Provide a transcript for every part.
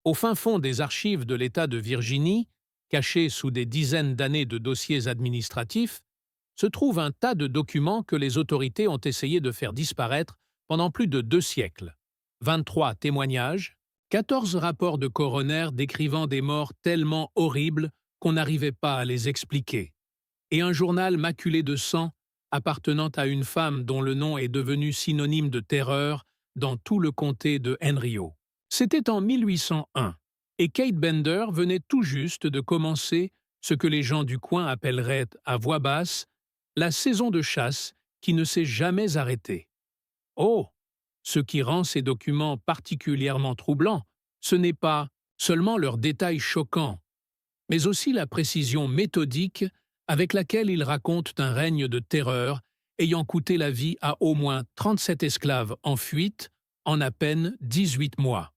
Au fin fond des archives de l'État de Virginie, cachées sous des dizaines d'années de dossiers administratifs, se trouve un tas de documents que les autorités ont essayé de faire disparaître pendant plus de 2 siècles. 23 témoignages, 14 rapports de coroner décrivant des morts tellement horribles qu'on n'arrivait pas à les expliquer, et un journal maculé de sang appartenant à une femme dont le nom est devenu synonyme de terreur dans tout le comté de Henrio. C'était en 1801, et Kate Bender venait tout juste de commencer ce que les gens du coin appelleraient à voix basse la saison de chasse qui ne s'est jamais arrêtée. Oh! Ce qui rend ces documents particulièrement troublants, ce n'est pas seulement leurs détails choquants, mais aussi la précision méthodique avec laquelle ils racontent un règne de terreur ayant coûté la vie à au moins 37 esclaves en fuite en à peine 18 mois.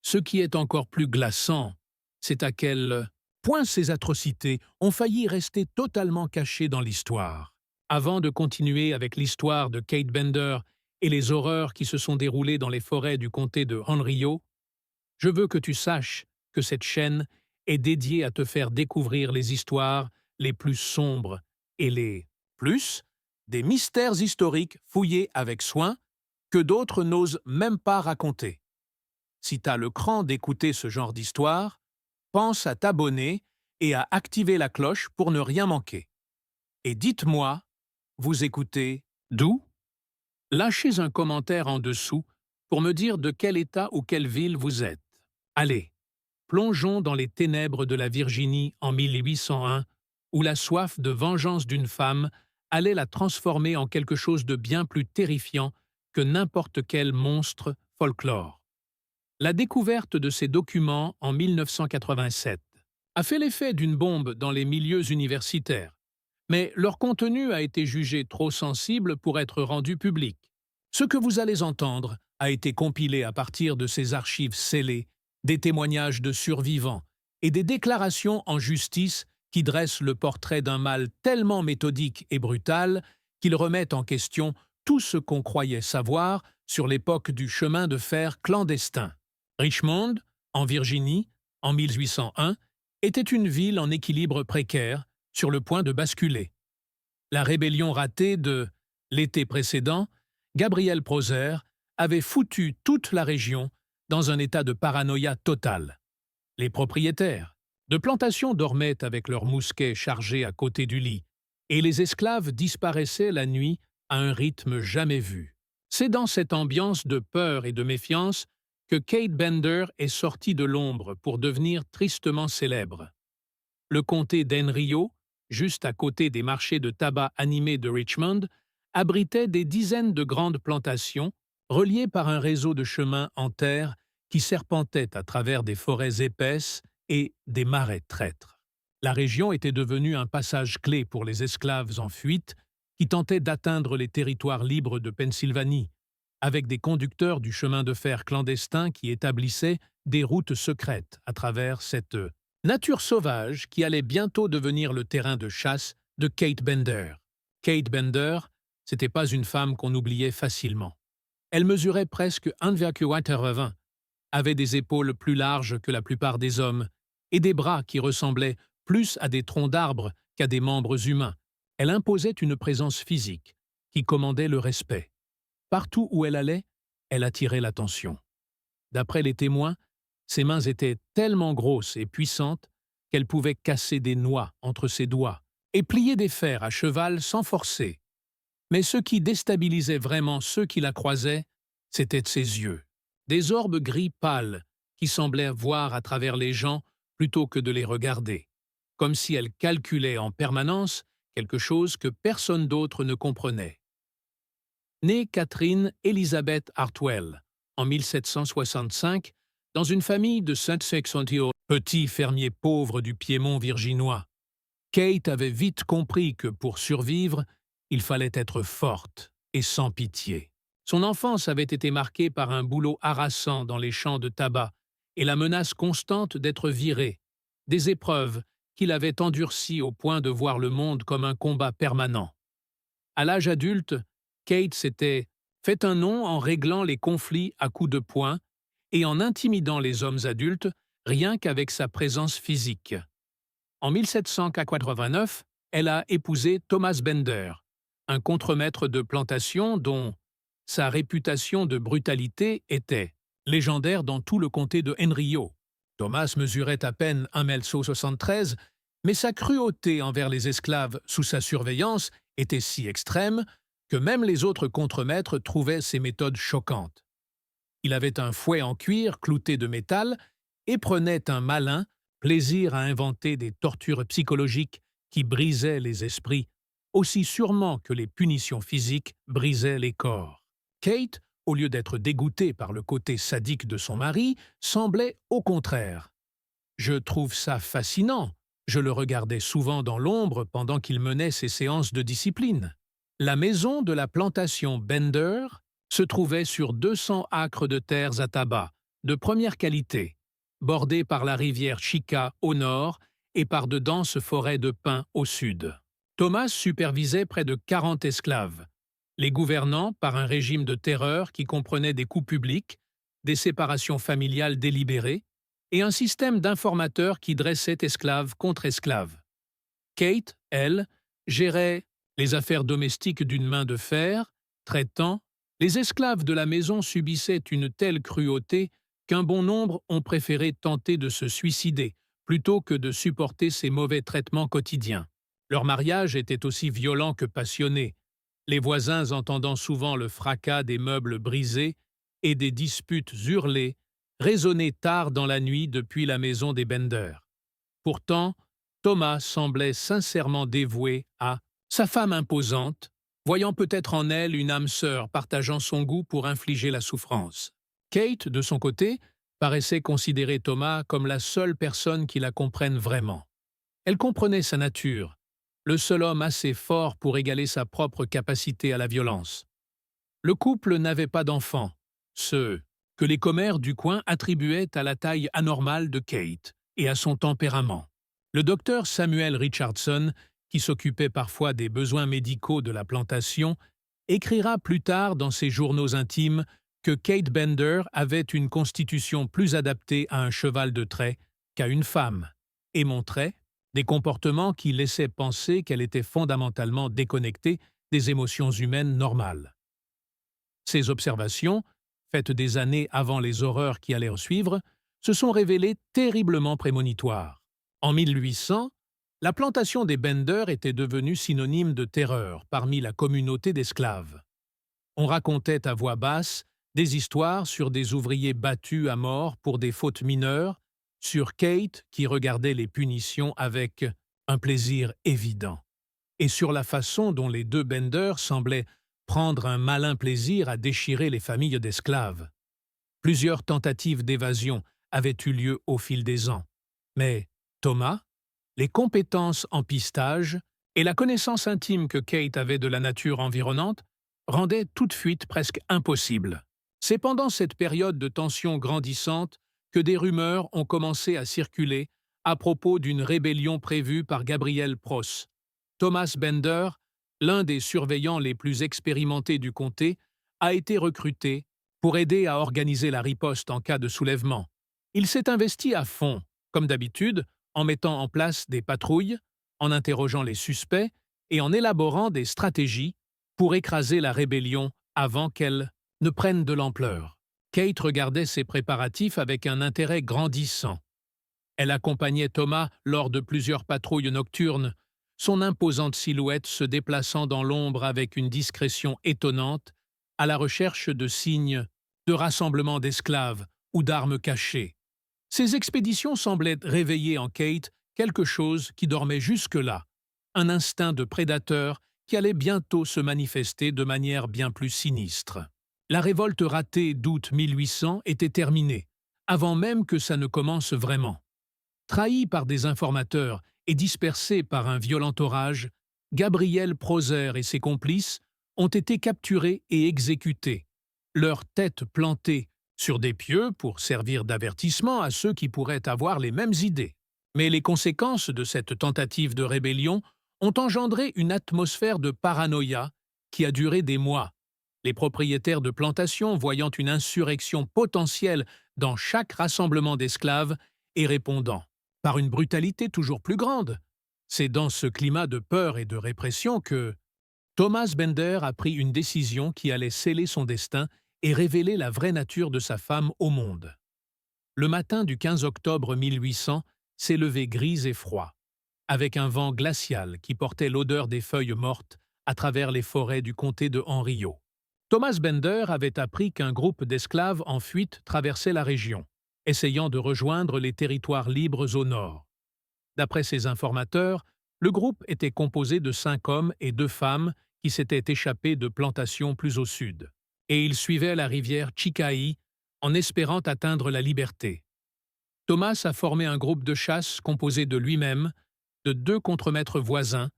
Ce qui est encore plus glaçant, c'est à quel point ces atrocités ont failli rester totalement cachées dans l'histoire. Avant de continuer avec l'histoire de Kate Bender et les horreurs qui se sont déroulées dans les forêts du comté de Henrio, je veux que tu saches que cette chaîne est dédiée à te faire découvrir les histoires les plus sombres et les plus des mystères historiques fouillés avec soin que d'autres n'osent même pas raconter. Si tu as le cran d'écouter ce genre d'histoire, pense à t'abonner et à activer la cloche pour ne rien manquer. Et dites-moi, vous écoutez d'où? Lâchez un commentaire en dessous pour me dire de quel État ou quelle ville vous êtes. Allez, plongeons dans les ténèbres de la Virginie en 1801, où la soif de vengeance d'une femme allait la transformer en quelque chose de bien plus terrifiant que n'importe quel monstre folklore. La découverte de ces documents en 1987 a fait l'effet d'une bombe dans les milieux universitaires, mais leur contenu a été jugé trop sensible pour être rendu public. Ce que vous allez entendre a été compilé à partir de ces archives scellées, des témoignages de survivants et des déclarations en justice qui dressent le portrait d'un mal tellement méthodique et brutal qu'il remet en question tout ce qu'on croyait savoir sur l'époque du chemin de fer clandestin. Richmond, en Virginie, en 1801, était une ville en équilibre précaire, sur le point de basculer. La rébellion ratée de l'été précédent, Gabriel Prosser, avait foutu toute la région dans un état de paranoïa totale. Les propriétaires de plantations dormaient avec leurs mousquets chargés à côté du lit, et les esclaves disparaissaient la nuit à un rythme jamais vu. C'est dans cette ambiance de peur et de méfiance que Kate Bender est sortie de l'ombre pour devenir tristement célèbre. Le comté d'Henrio, juste à côté des marchés de tabac animés de Richmond, abritait des dizaines de grandes plantations reliées par un réseau de chemins en terre qui serpentait à travers des forêts épaisses et des marais traîtres. La région était devenue un passage clé pour les esclaves en fuite qui tentaient d'atteindre les territoires libres de Pennsylvanie, avec des conducteurs du chemin de fer clandestin qui établissaient des routes secrètes à travers cette nature sauvage qui allait bientôt devenir le terrain de chasse de Kate Bender. Kate Bender, c'était pas une femme qu'on oubliait facilement. Elle mesurait presque 1,80 m, avait des épaules plus larges que la plupart des hommes et des bras qui ressemblaient plus à des troncs d'arbres qu'à des membres humains. Elle imposait une présence physique qui commandait le respect. Partout où elle allait, elle attirait l'attention. D'après les témoins, ses mains étaient tellement grosses et puissantes qu'elle pouvait casser des noix entre ses doigts et plier des fers à cheval sans forcer. Mais ce qui déstabilisait vraiment ceux qui la croisaient, c'était ses yeux. Des orbes gris pâles qui semblaient voir à travers les gens plutôt que de les regarder, comme si elle calculait en permanence quelque chose que personne d'autre ne comprenait. Née Catherine Elizabeth Hartwell en 1765, dans une famille de Saint-Sexantio, petit fermier pauvre du Piémont virginois, Kate avait vite compris que pour survivre, il fallait être forte et sans pitié. Son enfance avait été marquée par un boulot harassant dans les champs de tabac et la menace constante d'être virée, des épreuves qui l'avaient endurcie au point de voir le monde comme un combat permanent. À l'âge adulte, Kate s'était fait un nom en réglant les conflits à coups de poing et en intimidant les hommes adultes rien qu'avec sa présence physique. En 1789, elle a épousé Thomas Bender, un contremaître de plantation dont sa réputation de brutalité était légendaire dans tout le comté de Henrio. Thomas mesurait à peine 1,73 m, mais sa cruauté envers les esclaves sous sa surveillance était si extrême que même les autres contremaîtres trouvaient ses méthodes choquantes. Il avait un fouet en cuir clouté de métal et prenait un malin plaisir à inventer des tortures psychologiques qui brisaient les esprits, aussi sûrement que les punitions physiques brisaient les corps. Kate, au lieu d'être dégoûtée par le côté sadique de son mari, semblait au contraire. « Je trouve ça fascinant. Je le regardais souvent dans l'ombre pendant qu'il menait ses séances de discipline. » La maison de la plantation Bender se trouvait sur 200 acres de terres à tabac, de première qualité, bordée par la rivière Chica au nord et par de denses forêts de pins au sud. Thomas supervisait près de 40 esclaves, les gouvernant par un régime de terreur qui comprenait des coups publics, des séparations familiales délibérées et un système d'informateurs qui dressait esclave contre esclave. Kate, elle, gérait les affaires domestiques d'une main de fer, traitant, les esclaves de la maison subissaient une telle cruauté qu'un bon nombre ont préféré tenter de se suicider plutôt que de supporter ces mauvais traitements quotidiens. Leur mariage était aussi violent que passionné, les voisins entendant souvent le fracas des meubles brisés et des disputes hurlées résonner tard dans la nuit depuis la maison des Bender. Pourtant, Thomas semblait sincèrement dévoué à sa femme imposante, voyant peut-être en elle une âme sœur partageant son goût pour infliger la souffrance. Kate, de son côté, paraissait considérer Thomas comme la seule personne qui la comprenne vraiment. Elle comprenait sa nature, le seul homme assez fort pour égaler sa propre capacité à la violence. Le couple n'avait pas d'enfants, ceux que les commères du coin attribuaient à la taille anormale de Kate et à son tempérament. Le docteur Samuel Richardson, qui s'occupait parfois des besoins médicaux de la plantation, écrira plus tard dans ses journaux intimes que Kate Bender avait une constitution plus adaptée à un cheval de trait qu'à une femme, et montrait des comportements qui laissaient penser qu'elle était fondamentalement déconnectée des émotions humaines normales. Ces observations, faites des années avant les horreurs qui allaient suivre, se sont révélées terriblement prémonitoires. En 1800, la plantation des Bender était devenue synonyme de terreur parmi la communauté d'esclaves. On racontait à voix basse des histoires sur des ouvriers battus à mort pour des fautes mineures, sur Kate qui regardait les punitions avec un plaisir évident, et sur la façon dont les deux Bender semblaient prendre un malin plaisir à déchirer les familles d'esclaves. Plusieurs tentatives d'évasion avaient eu lieu au fil des ans, mais Thomas, les compétences en pistage et la connaissance intime que Kate avait de la nature environnante rendaient toute fuite presque impossible. C'est pendant cette période de tension grandissante que des rumeurs ont commencé à circuler à propos d'une rébellion prévue par Gabriel Pross. Thomas Bender, l'un des surveillants les plus expérimentés du comté, a été recruté pour aider à organiser la riposte en cas de soulèvement. Il s'est investi à fond, comme d'habitude, en mettant en place des patrouilles, en interrogeant les suspects et en élaborant des stratégies pour écraser la rébellion avant qu'elle ne prenne de l'ampleur. Kate regardait ces préparatifs avec un intérêt grandissant. Elle accompagnait Thomas lors de plusieurs patrouilles nocturnes, son imposante silhouette se déplaçant dans l'ombre avec une discrétion étonnante, à la recherche de signes de rassemblement d'esclaves ou d'armes cachées. Ces expéditions semblaient réveiller en Kate quelque chose qui dormait jusque-là, un instinct de prédateur qui allait bientôt se manifester de manière bien plus sinistre. La révolte ratée d'août 1800 était terminée, avant même que ça ne commence vraiment. Trahi par des informateurs et dispersé par un violent orage, Gabriel Proser et ses complices ont été capturés et exécutés, leurs têtes plantées sur des pieux pour servir d'avertissement à ceux qui pourraient avoir les mêmes idées. Mais les conséquences de cette tentative de rébellion ont engendré une atmosphère de paranoïa qui a duré des mois. Les propriétaires de plantations, voyant une insurrection potentielle dans chaque rassemblement d'esclaves et répondant, par une brutalité toujours plus grande. C'est dans ce climat de peur et de répression que Thomas Bender a pris une décision qui allait sceller son destin et révéler la vraie nature de sa femme au monde. Le matin du 15 octobre 1800 s'est levé gris et froid, avec un vent glacial qui portait l'odeur des feuilles mortes à travers les forêts du comté de Henriot. Thomas Bender avait appris qu'un groupe d'esclaves en fuite traversait la région, essayant de rejoindre les territoires libres au nord. D'après ses informateurs, le groupe était composé de 5 hommes et 2 femmes qui s'étaient échappés de plantations plus au sud, et ils suivaient la rivière Chicaï en espérant atteindre la liberté. Thomas a formé un groupe de chasse composé de lui-même, de 2 contremaîtres voisins,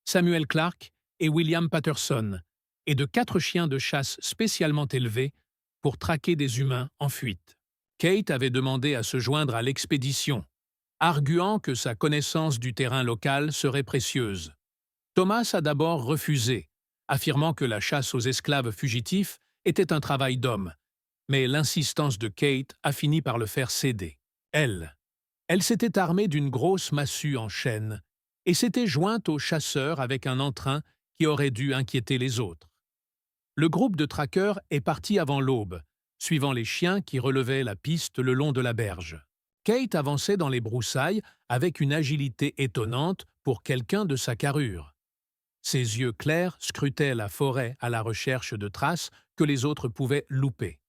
Samuel Clark et William Patterson, et de 4 chiens de chasse spécialement élevés pour traquer des humains en fuite. Kate avait demandé à se joindre à l'expédition, arguant que sa connaissance du terrain local serait précieuse. Thomas a d'abord refusé, affirmant que la chasse aux esclaves fugitifs était un travail d'homme, mais l'insistance de Kate a fini par le faire céder. Elle s'était armée d'une grosse massue en chêne et s'était jointe aux chasseurs avec un entrain qui aurait dû inquiéter les autres. Le groupe de traqueurs est parti avant l'aube, suivant les chiens qui relevaient la piste le long de la berge. Kate avançait dans les broussailles avec une agilité étonnante pour quelqu'un de sa carrure. Ses yeux clairs scrutaient la forêt à la recherche de traces que les autres pouvaient louper.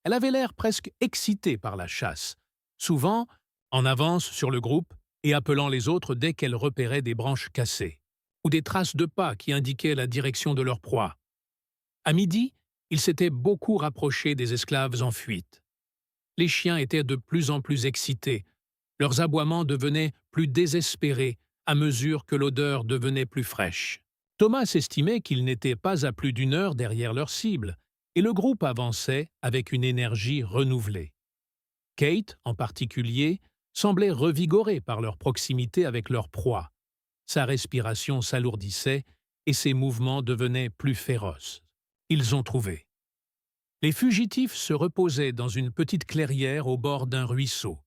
Elle avait l'air presque excitée par la chasse, souvent en avance sur le groupe et appelant les autres dès qu'elle repérait des branches cassées, ou des traces de pas qui indiquaient la direction de leur proie. À midi, ils s'étaient beaucoup rapprochés des esclaves en fuite. Les chiens étaient de plus en plus excités, leurs aboiements devenaient plus désespérés à mesure que l'odeur devenait plus fraîche. Thomas estimait qu'ils n'étaient pas à plus d'1 heure derrière leur cible, et le groupe avançait avec une énergie renouvelée. Kate, en particulier, semblait revigorée par leur proximité avec leur proie. Sa respiration s'alourdissait et ses mouvements devenaient plus féroces. Ils ont trouvé. Les fugitifs se reposaient dans une petite clairière au bord d'un ruisseau,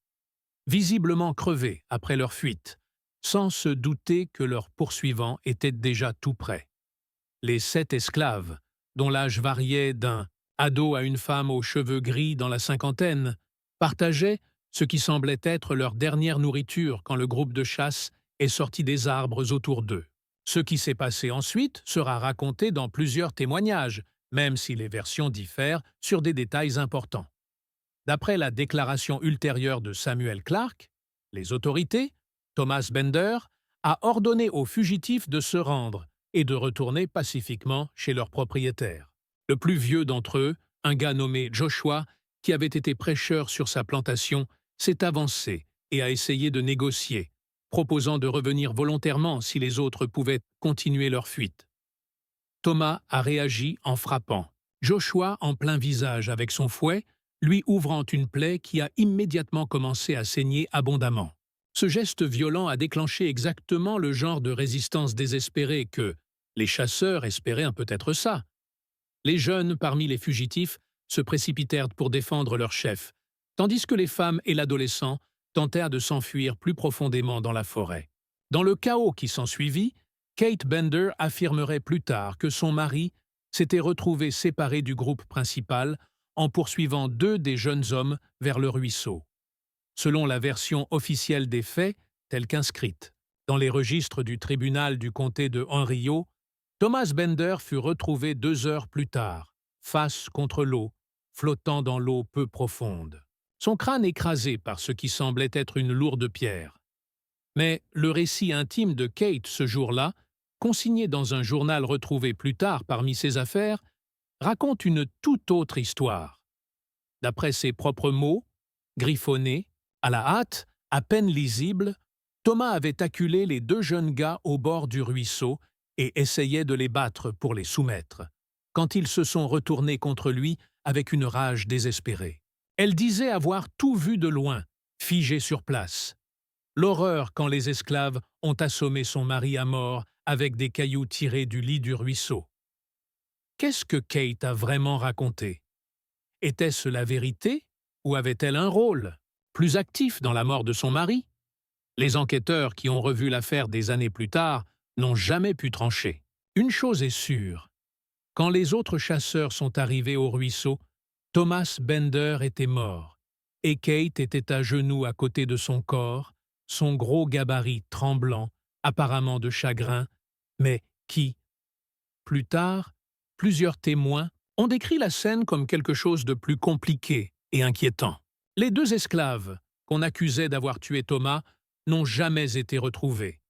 visiblement crevés après leur fuite, sans se douter que leurs poursuivants étaient déjà tout près. Les 7 esclaves, dont l'âge variait d'un ado à une femme aux cheveux gris dans la cinquantaine, partageaient ce qui semblait être leur dernière nourriture quand le groupe de chasse est sorti des arbres autour d'eux. Ce qui s'est passé ensuite sera raconté dans plusieurs témoignages, même si les versions diffèrent sur des détails importants. D'après la déclaration ultérieure de Samuel Clark, les autorités, Thomas Bender, a ordonné aux fugitifs de se rendre et de retourner pacifiquement chez leur propriétaire. Le plus vieux d'entre eux, un gars nommé Joshua, qui avait été prêcheur sur sa plantation, s'est avancé et a essayé de négocier, proposant de revenir volontairement si les autres pouvaient continuer leur fuite. Thomas a réagi en frappant Joshua en plein visage avec son fouet, lui ouvrant une plaie qui a immédiatement commencé à saigner abondamment. Ce geste violent a déclenché exactement le genre de résistance désespérée que les chasseurs espéraient peut-être ça. Les jeunes parmi les fugitifs se précipitèrent pour défendre leur chef, tandis que les femmes et l'adolescent tentèrent de s'enfuir plus profondément dans la forêt. Dans le chaos qui s'ensuivit, Kate Bender affirmerait plus tard que son mari s'était retrouvé séparé du groupe principal en poursuivant 2 des jeunes hommes vers le ruisseau. Selon la version officielle des faits, telle qu'inscrite dans les registres du tribunal du comté de Henriot, Thomas Bender fut retrouvé 2 heures plus tard, face contre l'eau, flottant dans l'eau peu profonde. Son crâne écrasé par ce qui semblait être une lourde pierre. Mais le récit intime de Kate ce jour-là, consigné dans un journal retrouvé plus tard parmi ses affaires, raconte une toute autre histoire. D'après ses propres mots, griffonnés, à la hâte, à peine lisibles, Thomas avait acculé les 2 jeunes gars au bord du ruisseau et essayait de les battre pour les soumettre, quand ils se sont retournés contre lui avec une rage désespérée. Elle disait avoir tout vu de loin, figé sur place. L'horreur quand les esclaves ont assommé son mari à mort avec des cailloux tirés du lit du ruisseau. Qu'est-ce que Kate a vraiment raconté? Était-ce la vérité Ou avait-elle un rôle plus actif dans la mort de son mari? Les enquêteurs qui ont revu l'affaire des années plus tard n'ont jamais pu trancher. Une chose est sûre, quand les autres chasseurs sont arrivés au ruisseau, Thomas Bender était mort, et Kate était à genoux à côté de son corps, son gros gabarit tremblant, apparemment de chagrin, mais qui, plus tard, plusieurs témoins ont décrit la scène comme quelque chose de plus compliqué et inquiétant. Les deux esclaves, qu'on accusait d'avoir tué Thomas, n'ont jamais été retrouvés.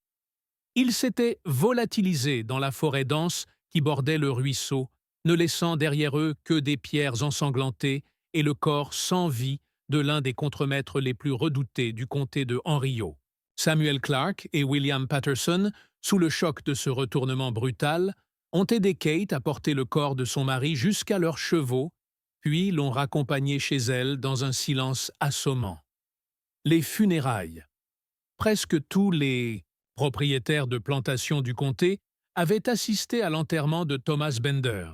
Ils s'étaient volatilisés dans la forêt dense qui bordait le ruisseau, ne laissant derrière eux que des pierres ensanglantées et le corps sans vie de l'un des contremaîtres les plus redoutés du comté de Henriot. Samuel Clark et William Patterson, sous le choc de ce retournement brutal, ont aidé Kate à porter le corps de son mari jusqu'à leurs chevaux, puis l'ont raccompagné chez elle dans un silence assommant. Les funérailles. Presque tous les propriétaires de plantations du comté avaient assisté à l'enterrement de Thomas Bender,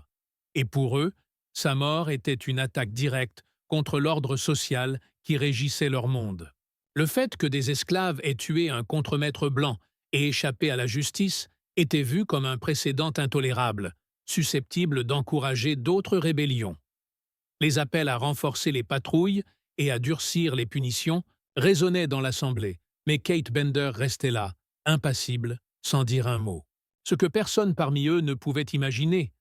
et pour eux, sa mort était une attaque directe contre l'ordre social qui régissait leur monde. Le fait que des esclaves aient tué un contremaître blanc et échappé à la justice était vu comme un précédent intolérable, susceptible d'encourager d'autres rébellions. Les appels à renforcer les patrouilles et à durcir les punitions résonnaient dans l'Assemblée, mais Kate Bender restait là, impassible, sans dire un mot. Ce que personne parmi eux ne pouvait imaginer.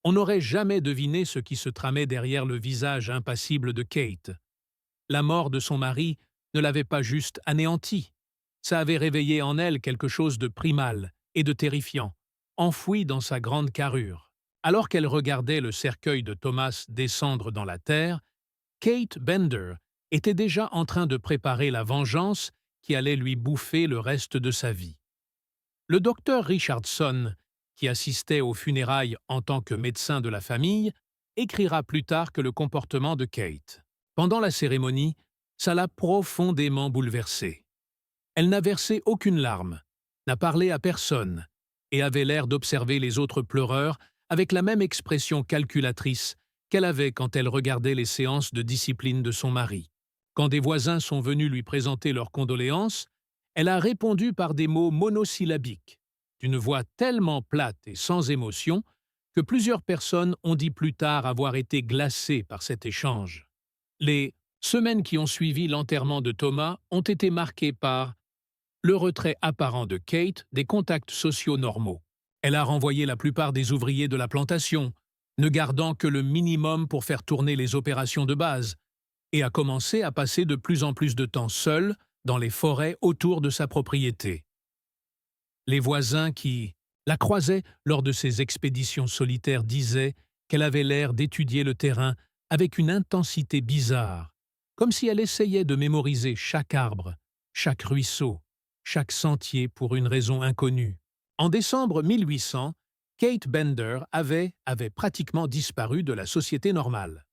On n'aurait jamais deviné ce qui se tramait derrière le visage impassible de Kate. La mort de son mari ne l'avait pas juste anéantie. Ça avait réveillé en elle quelque chose de primal et de terrifiant, enfoui dans sa grande carrure. Alors qu'elle regardait le cercueil de Thomas descendre dans la terre, Kate Bender était déjà en train de préparer la vengeance qui allait lui bouffer le reste de sa vie. Le docteur Richardson, qui assistait aux funérailles en tant que médecin de la famille, écrira plus tard que le comportement de Kate, pendant la cérémonie, ça l'a profondément bouleversée. Elle n'a versé aucune larme, n'a parlé à personne, et avait l'air d'observer les autres pleureurs avec la même expression calculatrice qu'elle avait quand elle regardait les séances de discipline de son mari. Quand des voisins sont venus lui présenter leurs condoléances, elle a répondu par des mots monosyllabiques, d'une voix tellement plate et sans émotion que plusieurs personnes ont dit plus tard avoir été glacées par cet échange. Les semaines qui ont suivi l'enterrement de Thomas ont été marquées par le retrait apparent de Kate des contacts sociaux normaux. Elle a renvoyé la plupart des ouvriers de la plantation, ne gardant que le minimum pour faire tourner les opérations de base, et a commencé à passer de plus en plus de temps seule dans les forêts autour de sa propriété. Les voisins qui la croisaient lors de ses expéditions solitaires disaient qu'elle avait l'air d'étudier le terrain avec une intensité bizarre, comme si elle essayait de mémoriser chaque arbre, chaque ruisseau, chaque sentier pour une raison inconnue. En décembre 1800, Kate Bender avait pratiquement disparu de la société normale.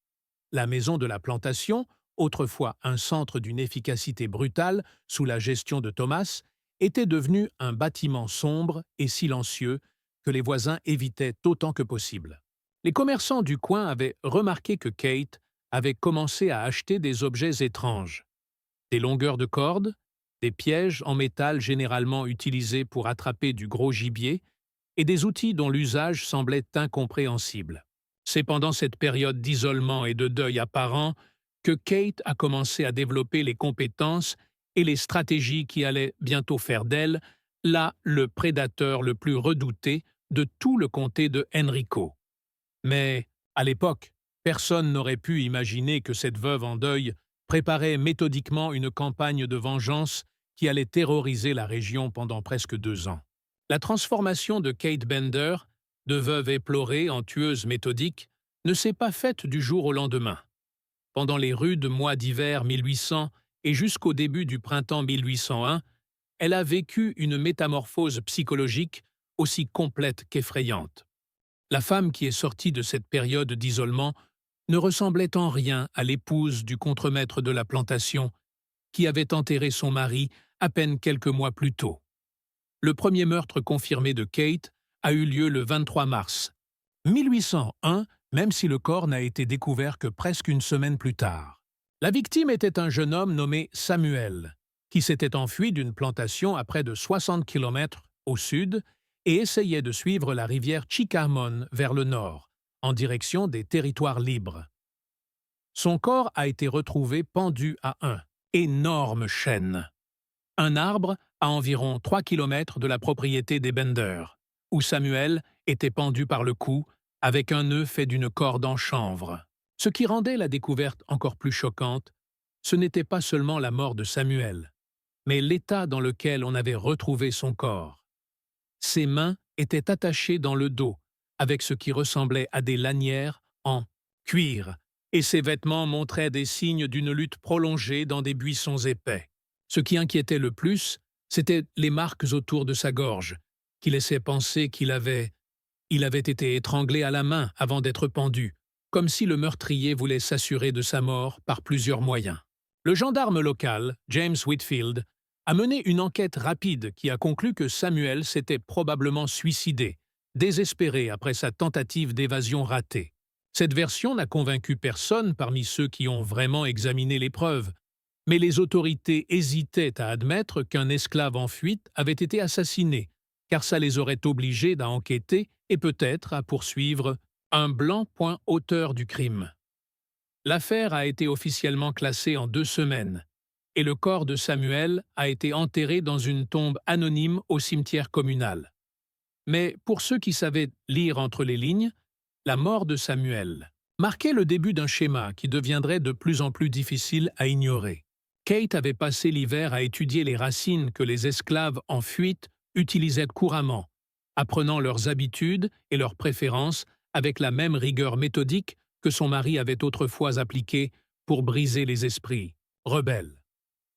La maison de la plantation, autrefois un centre d'une efficacité brutale sous la gestion de Thomas, était devenue un bâtiment sombre et silencieux que les voisins évitaient autant que possible. Les commerçants du coin avaient remarqué que Kate avait commencé à acheter des objets étranges. Des longueurs de cordes, des pièges en métal généralement utilisés pour attraper du gros gibier, et des outils dont l'usage semblait incompréhensible. C'est pendant cette période d'isolement et de deuil apparent que Kate a commencé à développer les compétences et les stratégies qui allaient bientôt faire d'elle, là, le prédateur le plus redouté de tout le comté de Henrico. Mais, à l'époque, personne n'aurait pu imaginer que cette veuve en deuil préparait méthodiquement une campagne de vengeance qui allait terroriser la région pendant presque 2 ans. La transformation de Kate Bender, de veuve éplorée en tueuse méthodique, ne s'est pas faite du jour au lendemain. Pendant les rudes mois d'hiver 1800 et jusqu'au début du printemps 1801, elle a vécu une métamorphose psychologique aussi complète qu'effrayante. La femme qui est sortie de cette période d'isolement ne ressemblait en rien à l'épouse du contremaître de la plantation qui avait enterré son mari à peine quelques mois plus tôt. Le premier meurtre confirmé de Kate a eu lieu le 23 mars 1801, même si le corps n'a été découvert que presque une semaine plus tard. La victime était un jeune homme nommé Samuel, qui s'était enfui d'une plantation à près de 60 kilomètres au sud et essayait de suivre la rivière Chikamon vers le nord, en direction des territoires libres. Son corps a été retrouvé pendu à un énorme chêne, un arbre à environ 3 kilomètres de la propriété des Bender, où Samuel était pendu par le cou avec un nœud fait d'une corde en chanvre. Ce qui rendait la découverte encore plus choquante, ce n'était pas seulement la mort de Samuel, mais l'état dans lequel on avait retrouvé son corps. Ses mains étaient attachées dans le dos, avec ce qui ressemblait à des lanières en cuir, et ses vêtements montraient des signes d'une lutte prolongée dans des buissons épais. Ce qui inquiétait le plus, c'étaient les marques autour de sa gorge, qui laissaient penser qu'il avait été étranglé à la main avant d'être pendu, comme si le meurtrier voulait s'assurer de sa mort par plusieurs moyens. Le gendarme local, James Whitfield, a mené une enquête rapide qui a conclu que Samuel s'était probablement suicidé, désespéré après sa tentative d'évasion ratée. Cette version n'a convaincu personne parmi ceux qui ont vraiment examiné les preuves, mais les autorités hésitaient à admettre qu'un esclave en fuite avait été assassiné, car ça les aurait obligés à enquêter et peut-être à poursuivre un blanc point auteur du crime. L'affaire a été officiellement classée en 2 semaines, et le corps de Samuel a été enterré dans une tombe anonyme au cimetière communal. Mais pour ceux qui savaient lire entre les lignes, la mort de Samuel marquait le début d'un schéma qui deviendrait de plus en plus difficile à ignorer. Kate avait passé l'hiver à étudier les racines que les esclaves en fuite utilisaient couramment, apprenant leurs habitudes et leurs préférences avec la même rigueur méthodique que son mari avait autrefois appliquée pour briser les esprits rebelles.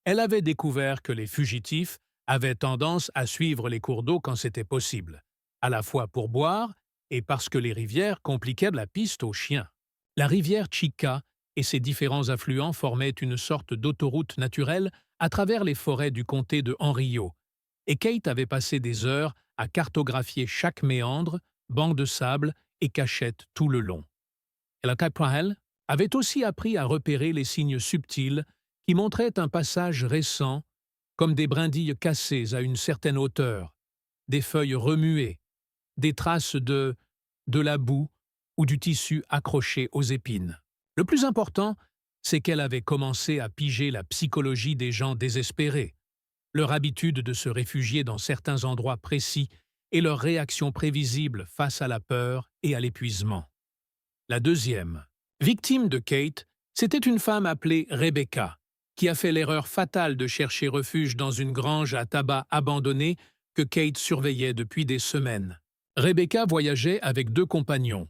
Elle avait découvert que les fugitifs avaient tendance à suivre les cours d'eau quand c'était possible, à la fois pour boire et parce que les rivières compliquaient la piste aux chiens. La rivière Chika et ses différents affluents formaient une sorte d'autoroute naturelle à travers les forêts du comté de Henriot, et Kate avait passé des heures à cartographier chaque méandre, banc de sable et cachette tout le long. La Caprahel avait aussi appris à repérer les signes subtils qui montraient un passage récent, comme des brindilles cassées à une certaine hauteur, des feuilles remuées, des traces de la boue ou du tissu accroché aux épines. Le plus important, c'est qu'elle avait commencé à piger la psychologie des gens désespérés, leur habitude de se réfugier dans certains endroits précis et leur réaction prévisible face à la peur et à l'épuisement. La deuxième, victime de Kate, c'était une femme appelée Rebecca, qui a fait l'erreur fatale de chercher refuge dans une grange à tabac abandonnée que Kate surveillait depuis des semaines. Rebecca voyageait avec 2 compagnons,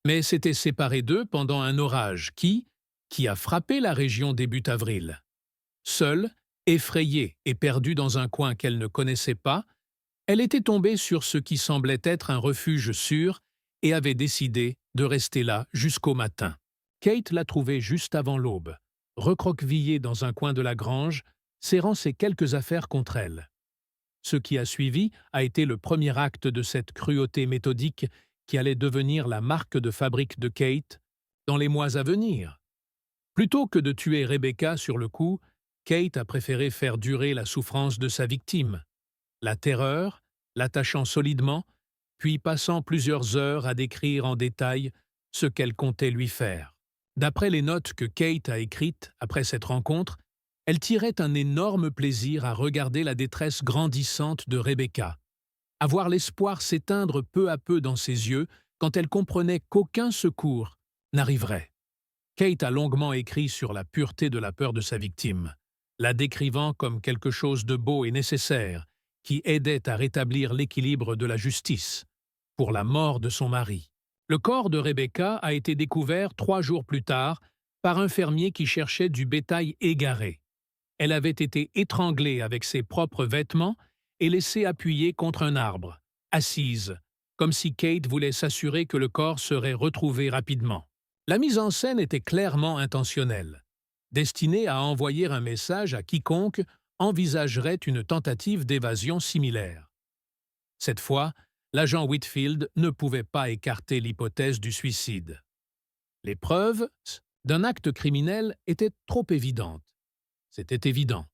mais s'était séparée d'eux pendant un orage qui a frappé la région début avril. Seule, effrayée et perdue dans un coin qu'elle ne connaissait pas, elle était tombée sur ce qui semblait être un refuge sûr et avait décidé de rester là jusqu'au matin. Kate l'a trouvée juste avant l'aube, recroquevillée dans un coin de la grange, serrant ses quelques affaires contre elle. Ce qui a suivi a été le premier acte de cette cruauté méthodique qui allait devenir la marque de fabrique de Kate dans les mois à venir. Plutôt que de tuer Rebecca sur le coup, Kate a préféré faire durer la souffrance de sa victime, la terreur, l'attachant solidement, puis passant plusieurs heures à décrire en détail ce qu'elle comptait lui faire. D'après les notes que Kate a écrites après cette rencontre, elle tirait un énorme plaisir à regarder la détresse grandissante de Rebecca, à voir l'espoir s'éteindre peu à peu dans ses yeux quand elle comprenait qu'aucun secours n'arriverait. Kate a longuement écrit sur la pureté de la peur de sa victime, la décrivant comme quelque chose de beau et nécessaire, qui aidait à rétablir l'équilibre de la justice, pour la mort de son mari. Le corps de Rebecca a été découvert 3 jours plus tard par un fermier qui cherchait du bétail égaré. Elle avait été étranglée avec ses propres vêtements et laissée appuyée contre un arbre, assise, comme si Kate voulait s'assurer que le corps serait retrouvé rapidement. La mise en scène était clairement intentionnelle, destinée à envoyer un message à quiconque envisagerait une tentative d'évasion similaire. Cette fois, l'agent Whitfield ne pouvait pas écarter l'hypothèse du suicide. Les preuves d'un acte criminel était trop évidente. C'était évident.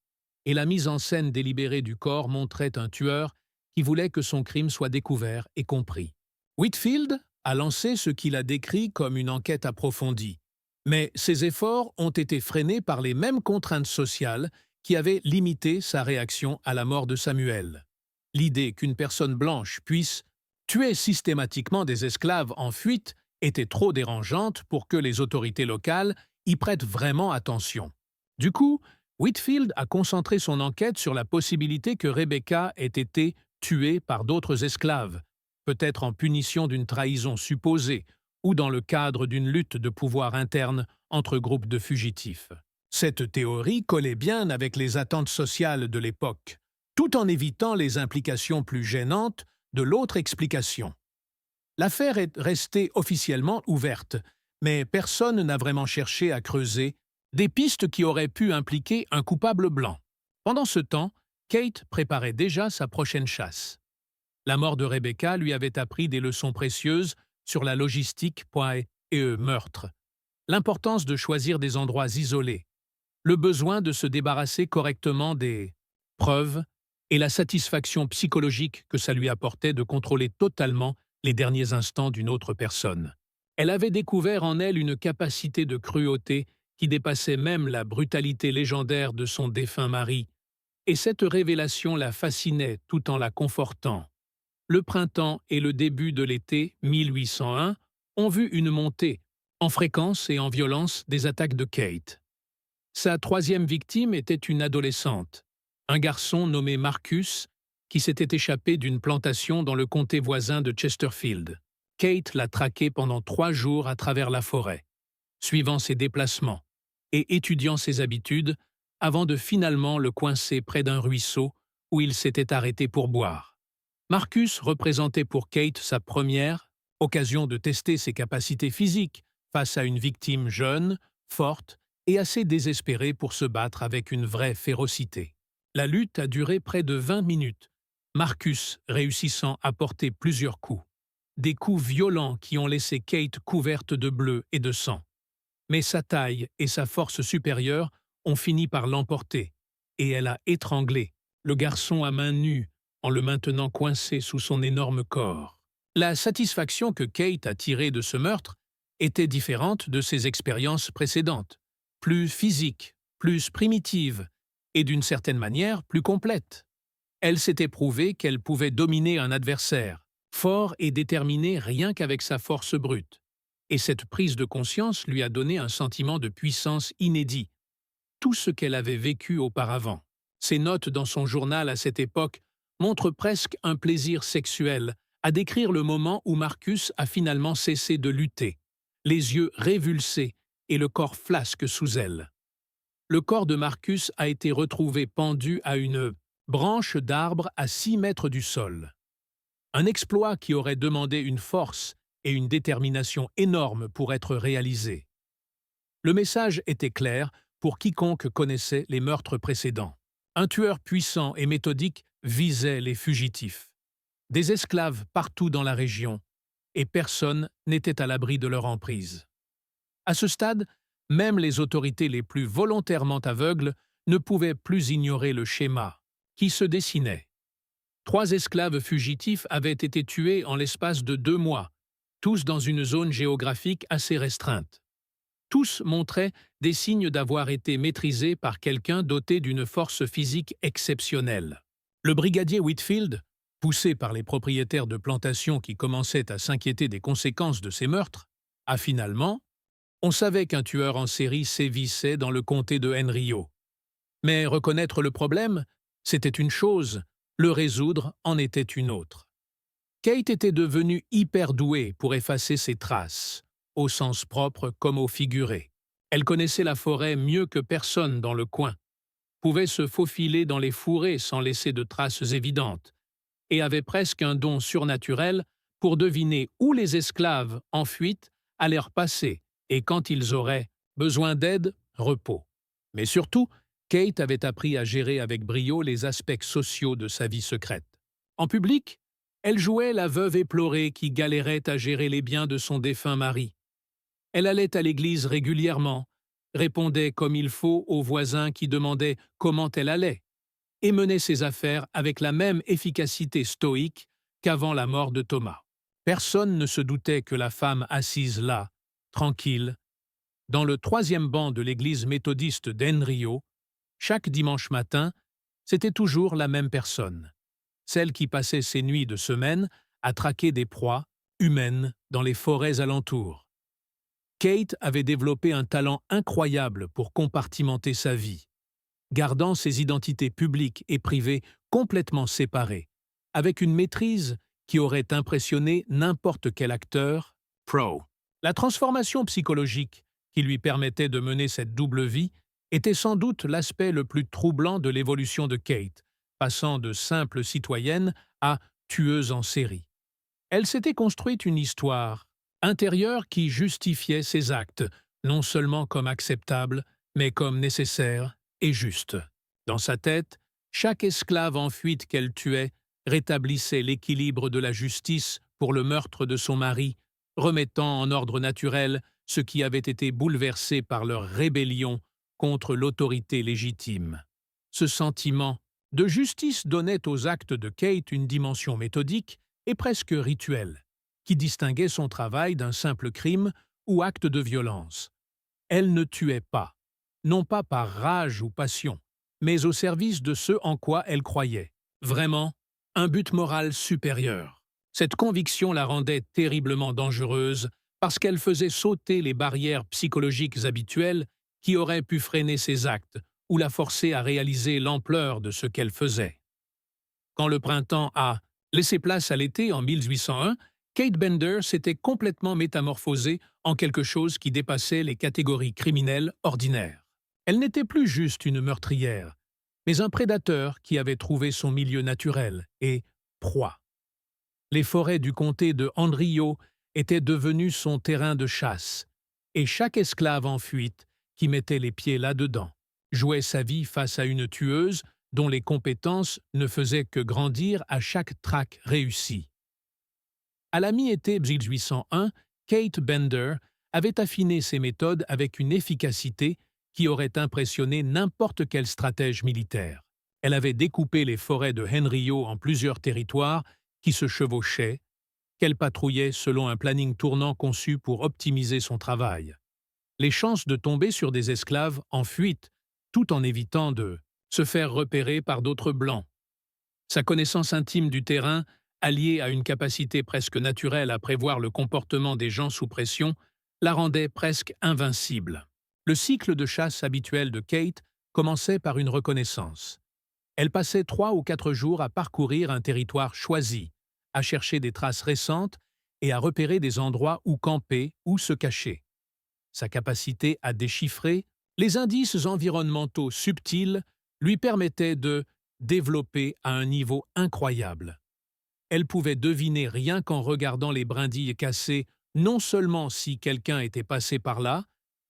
Et la mise en scène délibérée du corps montrait un tueur qui voulait que son crime soit découvert et compris. Whitfield a lancé ce qu'il a décrit comme une enquête approfondie. Mais ses efforts ont été freinés par les mêmes contraintes sociales qui avaient limité sa réaction à la mort de Samuel. L'idée qu'une personne blanche puisse tuer systématiquement des esclaves en fuite était trop dérangeante pour que les autorités locales y prêtent vraiment attention. Du coup, Whitfield a concentré son enquête sur la possibilité que Rebecca ait été tuée par d'autres esclaves, peut-être en punition d'une trahison supposée ou dans le cadre d'une lutte de pouvoir interne entre groupes de fugitifs. Cette théorie collait bien avec les attentes sociales de l'époque, tout en évitant les implications plus gênantes de l'autre explication. L'affaire est restée officiellement ouverte, mais personne n'a vraiment cherché à creuser des pistes qui auraient pu impliquer un coupable blanc. Pendant ce temps, Kate préparait déjà sa prochaine chasse. La mort de Rebecca lui avait appris des leçons précieuses sur la logistique et meurtre, l'importance de choisir des endroits isolés, le besoin de se débarrasser correctement des preuves et la satisfaction psychologique que ça lui apportait de contrôler totalement les derniers instants d'une autre personne. Elle avait découvert en elle une capacité de cruauté qui dépassait même la brutalité légendaire de son défunt mari, et cette révélation la fascinait tout en la confortant. Le printemps et le début de l'été 1801 ont vu une montée, en fréquence et en violence, des attaques de Kate. Sa troisième victime était une adolescente, un garçon nommé Marcus, qui s'était échappé d'une plantation dans le comté voisin de Chesterfield. Kate l'a traqué pendant 3 jours à travers la forêt, suivant ses déplacements et étudiant ses habitudes, avant de finalement le coincer près d'un ruisseau où il s'était arrêté pour boire. Marcus représentait pour Kate sa première occasion de tester ses capacités physiques face à une victime jeune, forte et assez désespérée pour se battre avec une vraie férocité. La lutte a duré près de 20 minutes, Marcus réussissant à porter plusieurs coups. Des coups violents qui ont laissé Kate couverte de bleu et de sang. Mais sa taille et sa force supérieure ont fini par l'emporter, et elle a étranglé le garçon à main nue en le maintenant coincé sous son énorme corps. La satisfaction que Kate a tirée de ce meurtre était différente de ses expériences précédentes, plus physique, plus primitive et d'une certaine manière plus complète. Elle s'était prouvé qu'elle pouvait dominer un adversaire, fort et déterminé rien qu'avec sa force brute. Et cette prise de conscience lui a donné un sentiment de puissance inédit, tout ce qu'elle avait vécu auparavant. Ses notes dans son journal à cette époque montrent presque un plaisir sexuel à décrire le moment où Marcus a finalement cessé de lutter, les yeux révulsés et le corps flasque sous elle. Le corps de Marcus a été retrouvé pendu à une branche d'arbre à 6 mètres du sol. Un exploit qui aurait demandé une force et une détermination énormes pour être réalisé. Le message était clair pour quiconque connaissait les meurtres précédents. Un tueur puissant et méthodique visait les fugitifs. Des esclaves partout dans la région, et personne n'était à l'abri de leur emprise. À ce stade, même les autorités les plus volontairement aveugles ne pouvaient plus ignorer le schéma qui se dessinait. 3 esclaves fugitifs avaient été tués en l'espace de 2 mois, tous dans une zone géographique assez restreinte. Tous montraient des signes d'avoir été maîtrisés par quelqu'un doté d'une force physique exceptionnelle. Le brigadier Whitfield, poussé par les propriétaires de plantations qui commençaient à s'inquiéter des conséquences de ces meurtres, a finalement « On savait qu'un tueur en série sévissait dans le comté de Henrio. Mais reconnaître le problème, c'était une chose, le résoudre en était une autre. » Kate était devenue hyper douée pour effacer ses traces, au sens propre comme au figuré. Elle connaissait la forêt mieux que personne dans le coin, pouvait se faufiler dans les fourrés sans laisser de traces évidentes, et avait presque un don surnaturel pour deviner où les esclaves en fuite allaient passer et quand ils auraient besoin d'aide, repos. Mais surtout, Kate avait appris à gérer avec brio les aspects sociaux de sa vie secrète. En public, elle jouait la veuve éplorée qui galérait à gérer les biens de son défunt mari. Elle allait à l'église régulièrement, répondait comme il faut aux voisins qui demandaient comment elle allait, et menait ses affaires avec la même efficacité stoïque qu'avant la mort de Thomas. Personne ne se doutait que la femme assise là, tranquille, dans le troisième banc de l'église méthodiste d'Enrio, chaque dimanche matin, c'était toujours la même personne, celle qui passait ses nuits de semaine à traquer des proies humaines dans les forêts alentours. Kate avait développé un talent incroyable pour compartimenter sa vie, gardant ses identités publiques et privées complètement séparées, avec une maîtrise qui aurait impressionné n'importe quel acteur pro. La transformation psychologique qui lui permettait de mener cette double vie était sans doute l'aspect le plus troublant de l'évolution de Kate, passant de simple citoyenne à tueuse en série. Elle s'était construite une histoire intérieure qui justifiait ses actes, non seulement comme acceptables, mais comme nécessaires et justes. Dans sa tête, chaque esclave en fuite qu'elle tuait rétablissait l'équilibre de la justice pour le meurtre de son mari, remettant en ordre naturel ce qui avait été bouleversé par leur rébellion contre l'autorité légitime. Ce sentiment de justice donnait aux actes de Kate une dimension méthodique et presque rituelle, qui distinguait son travail d'un simple crime ou acte de violence. Elle ne tuait pas, non pas par rage ou passion, mais au service de ce en quoi elle croyait. Vraiment, un but moral supérieur. Cette conviction la rendait terriblement dangereuse parce qu'elle faisait sauter les barrières psychologiques habituelles qui auraient pu freiner ses actes ou la forcer à réaliser l'ampleur de ce qu'elle faisait. Quand le printemps a laissé place à l'été en 1801, Kate Bender s'était complètement métamorphosée en quelque chose qui dépassait les catégories criminelles ordinaires. Elle n'était plus juste une meurtrière, mais un prédateur qui avait trouvé son milieu naturel et proie. Les forêts du comté de Andrio étaient devenues son terrain de chasse, et chaque esclave en fuite qui mettait les pieds là-dedans jouait sa vie face à une tueuse dont les compétences ne faisaient que grandir à chaque traque réussie. À la mi-été 1801, Kate Bender avait affiné ses méthodes avec une efficacité qui aurait impressionné n'importe quel stratège militaire. Elle avait découpé les forêts de Henrio en plusieurs territoires qui se chevauchaient, qu'elle patrouillait selon un planning tournant conçu pour optimiser son travail. Les chances de tomber sur des esclaves en fuite, tout en évitant de se faire repérer par d'autres blancs. Sa connaissance intime du terrain, alliée à une capacité presque naturelle à prévoir le comportement des gens sous pression, la rendait presque invincible. Le cycle de chasse habituel de Kate commençait par une reconnaissance. Elle passait 3 ou 4 jours à parcourir un territoire choisi, à chercher des traces récentes et à repérer des endroits où camper ou se cacher. Sa capacité à déchiffrer les indices environnementaux subtils lui permettait de développer à un niveau incroyable. Elle pouvait deviner rien qu'en regardant les brindilles cassées non seulement si quelqu'un était passé par là,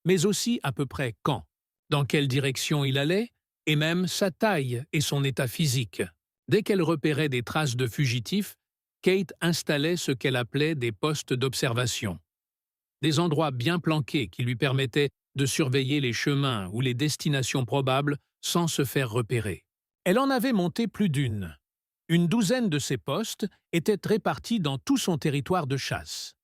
mais aussi à peu près quand, dans quelle direction il allait, et même sa taille et son état physique. Dès qu'elle repérait des traces de fugitifs, Kate installait ce qu'elle appelait des postes d'observation. Des endroits bien planqués qui lui permettaient de surveiller les chemins ou les destinations probables sans se faire repérer. Elle en avait monté plus d'une. Une douzaine de ces postes étaient répartis dans tout son territoire de chasse,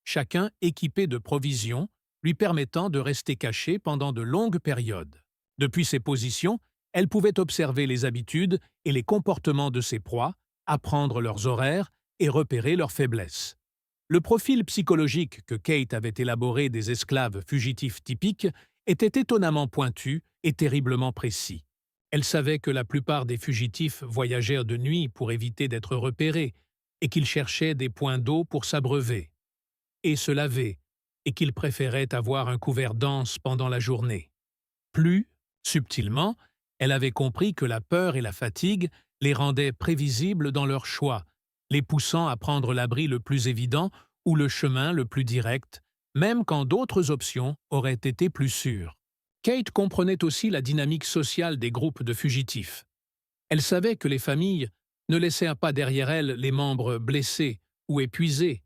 chacun équipé de provisions lui permettant de rester caché pendant de longues périodes. Depuis ces positions, elle pouvait observer les habitudes et les comportements de ses proies, apprendre leurs horaires et repérer leurs faiblesses. Le profil psychologique que Kate avait élaboré des esclaves fugitifs typiques était étonnamment pointu et terriblement précis. Elle savait que la plupart des fugitifs voyagèrent de nuit pour éviter d'être repérés et qu'ils cherchaient des points d'eau pour s'abreuver et se laver, et qu'ils préféraient avoir un couvert dense pendant la journée. Plus subtilement, elle avait compris que la peur et la fatigue les rendaient prévisibles dans leur choix, les poussant à prendre l'abri le plus évident ou le chemin le plus direct, même quand d'autres options auraient été plus sûres. Kate comprenait aussi la dynamique sociale des groupes de fugitifs. Elle savait que les familles ne laissèrent pas derrière elles les membres blessés ou épuisés,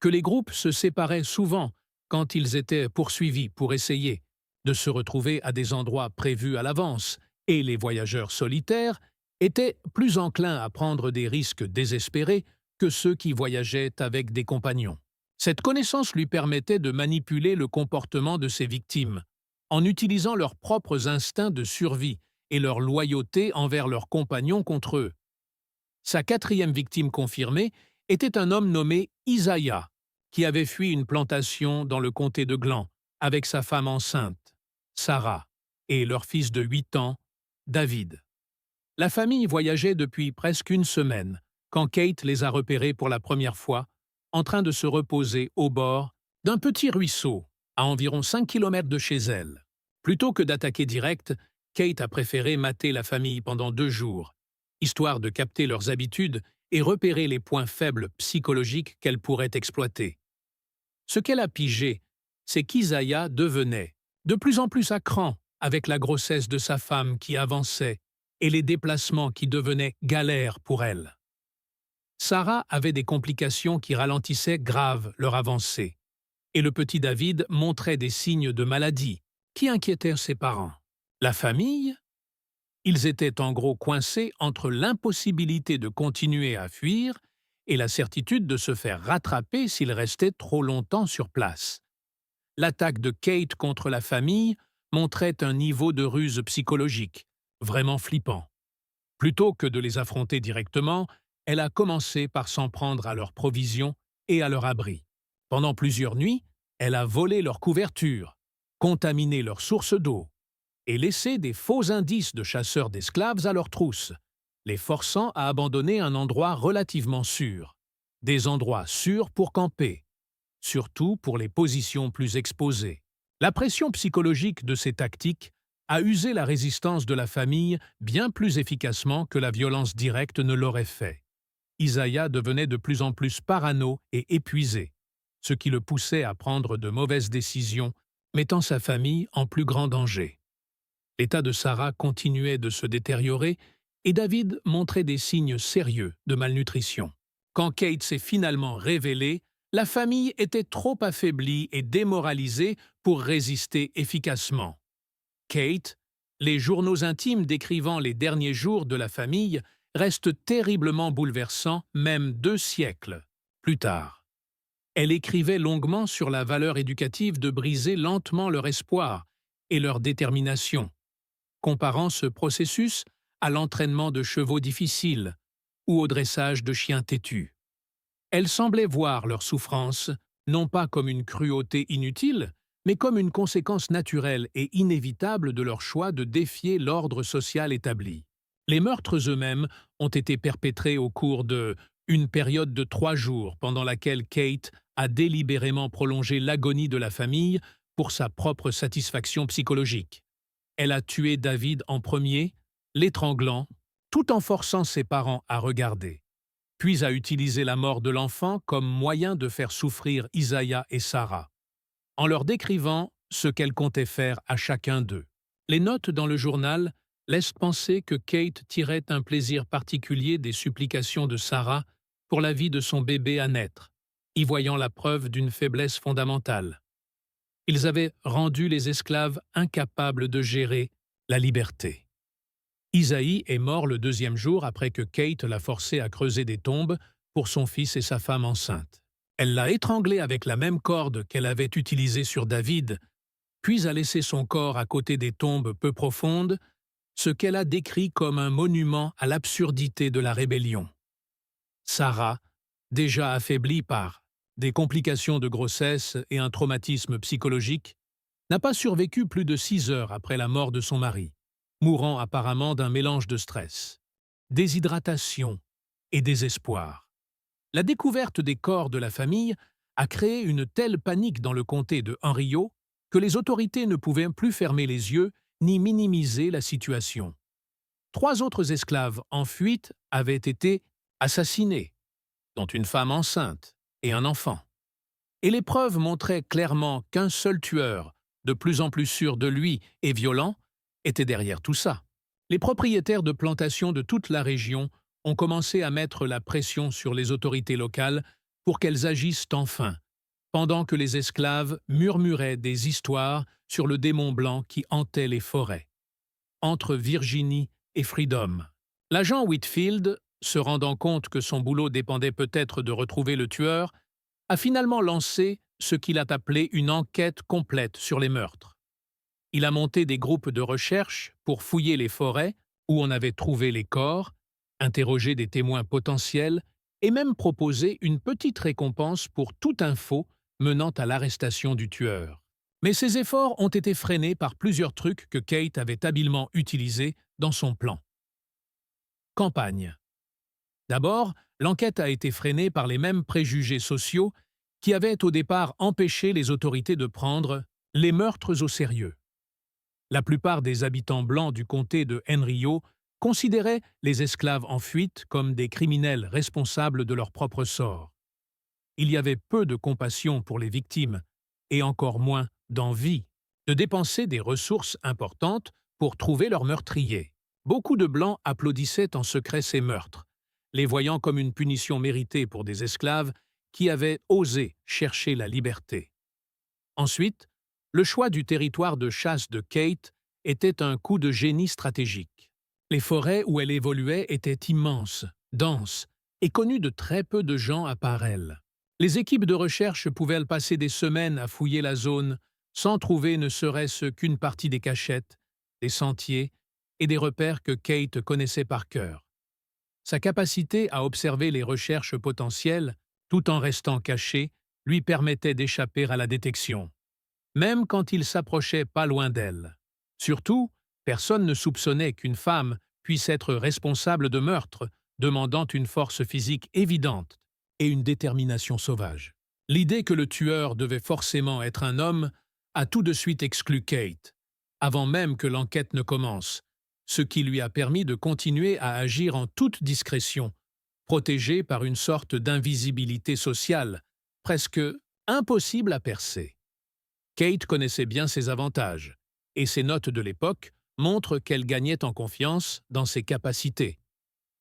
que les groupes se séparaient souvent quand ils étaient poursuivis pour essayer de se retrouver à des endroits prévus à l'avance, et les voyageurs solitaires étaient plus enclins à prendre des risques désespérés que ceux qui voyageaient avec des compagnons. Cette connaissance lui permettait de manipuler le comportement de ses victimes, en utilisant leurs propres instincts de survie et leur loyauté envers leurs compagnons contre eux. Sa quatrième victime confirmée était un homme nommé Isaiah, qui avait fui une plantation dans le comté de Gland avec sa femme enceinte, Sarah, et leur fils de 8 ans, David. La famille voyageait depuis presque une semaine quand Kate les a repérés pour la première fois, en train de se reposer au bord d'un petit ruisseau à environ 5 kilomètres de chez elle. Plutôt que d'attaquer direct, Kate a préféré mater la famille pendant 2 jours, histoire de capter leurs habitudes et repérer les points faibles psychologiques qu'elle pourrait exploiter. Ce qu'elle a pigé, c'est qu'Isaiah devenait de plus en plus à cran avec la grossesse de sa femme qui avançait et les déplacements qui devenaient galères pour elle. Sarah avait des complications qui ralentissaient grave leur avancée, et le petit David montrait des signes de maladie qui inquiétèrent ses parents. La famille? Ils étaient en gros coincés entre l'impossibilité de continuer à fuir et la certitude de se faire rattraper s'ils restaient trop longtemps sur place. L'attaque de Kate contre la famille montrait un niveau de ruse psychologique vraiment flippant. Plutôt que de les affronter directement, elle a commencé par s'en prendre à leurs provisions et à leur abri. Pendant plusieurs nuits, elle a volé leurs couvertures, contaminé leurs sources d'eau et laissé des faux indices de chasseurs d'esclaves à leurs trousses, les forçant à abandonner un endroit relativement sûr, des endroits sûrs pour camper, surtout pour les positions plus exposées. La pression psychologique de ces tactiques a usé la résistance de la famille bien plus efficacement que la violence directe ne l'aurait fait. Isaiah devenait de plus en plus parano et épuisé, ce qui le poussait à prendre de mauvaises décisions, mettant sa famille en plus grand danger. L'état de Sarah continuait de se détériorer et David montrait des signes sérieux de malnutrition. Quand Kate s'est finalement révélée, la famille était trop affaiblie et démoralisée pour résister efficacement. Kate, les journaux intimes décrivant les derniers jours de la famille restent terriblement bouleversants, même 2 siècles plus tard. Elle écrivait longuement sur la valeur éducative de briser lentement leur espoir et leur détermination, comparant ce processus à l'entraînement de chevaux difficiles ou au dressage de chiens têtus. Elle semblait voir leur souffrance non pas comme une cruauté inutile, mais comme une conséquence naturelle et inévitable de leur choix de défier l'ordre social établi. Les meurtres eux-mêmes ont été perpétrés au cours une période de 3 jours pendant laquelle Kate a délibérément prolongé l'agonie de la famille pour sa propre satisfaction psychologique. Elle a tué David en premier, l'étranglant, tout en forçant ses parents à regarder, puis a utilisé la mort de l'enfant comme moyen de faire souffrir Isaiah et Sarah, en leur décrivant ce qu'elle comptait faire à chacun d'eux. Les notes dans le journal laissent penser que Kate tirait un plaisir particulier des supplications de Sarah pour la vie de son bébé à naître, y voyant la preuve d'une faiblesse fondamentale. Ils avaient rendu les esclaves incapables de gérer la liberté. Isaïe est mort le 2e jour après que Kate l'a forcé à creuser des tombes pour son fils et sa femme enceinte. Elle l'a étranglé avec la même corde qu'elle avait utilisée sur David, puis a laissé son corps à côté des tombes peu profondes, ce qu'elle a décrit comme un monument à l'absurdité de la rébellion. Sarah, déjà affaiblie par des complications de grossesse et un traumatisme psychologique, n'a pas survécu plus de 6 heures après la mort de son mari, mourant apparemment d'un mélange de stress, déshydratation et désespoir. La découverte des corps de la famille a créé une telle panique dans le comté de Henriot que les autorités ne pouvaient plus fermer les yeux ni minimiser la situation. 3 autres esclaves en fuite avaient été assassinés, dont une femme enceinte et un enfant. Et les preuves montraient clairement qu'un seul tueur, de plus en plus sûr de lui et violent, était derrière tout ça. Les propriétaires de plantations de toute la région ont commencé à mettre la pression sur les autorités locales pour qu'elles agissent enfin, pendant que les esclaves murmuraient des histoires sur le démon blanc qui hantait les forêts. Entre Virginie et Freedom. L'agent Whitfield, se rendant compte que son boulot dépendait peut-être de retrouver le tueur, a finalement lancé ce qu'il a appelé une enquête complète sur les meurtres. Il a monté des groupes de recherche pour fouiller les forêts où on avait trouvé les corps, interroger des témoins potentiels et même proposer une petite récompense pour toute info menant à l'arrestation du tueur. Mais ces efforts ont été freinés par plusieurs trucs que Kate avait habilement utilisés dans son plan. Campagne. D'abord, l'enquête a été freinée par les mêmes préjugés sociaux qui avaient au départ empêché les autorités de prendre les meurtres au sérieux. La plupart des habitants blancs du comté de Henrio considéraient les esclaves en fuite comme des criminels responsables de leur propre sort. Il y avait peu de compassion pour les victimes, et encore moins d'envie de dépenser des ressources importantes pour trouver leurs meurtriers. Beaucoup de Blancs applaudissaient en secret ces meurtres, les voyant comme une punition méritée pour des esclaves qui avaient osé chercher la liberté. Ensuite, le choix du territoire de chasse de Kate était un coup de génie stratégique. Les forêts où elle évoluait étaient immenses, denses et connues de très peu de gens à part elle. Les équipes de recherche pouvaient passer des semaines à fouiller la zone sans trouver ne serait-ce qu'une partie des cachettes, des sentiers et des repères que Kate connaissait par cœur. Sa capacité à observer les recherches potentielles, tout en restant cachée, lui permettait d'échapper à la détection, même quand il s'approchait pas loin d'elle. Surtout, personne ne soupçonnait qu'une femme puisse être responsable de meurtres, demandant une force physique évidente et une détermination sauvage. L'idée que le tueur devait forcément être un homme a tout de suite exclu Kate, avant même que l'enquête ne commence, ce qui lui a permis de continuer à agir en toute discrétion, protégée par une sorte d'invisibilité sociale, presque impossible à percer. Kate connaissait bien ses avantages, et ses notes de l'époque montrent qu'elle gagnait en confiance dans ses capacités.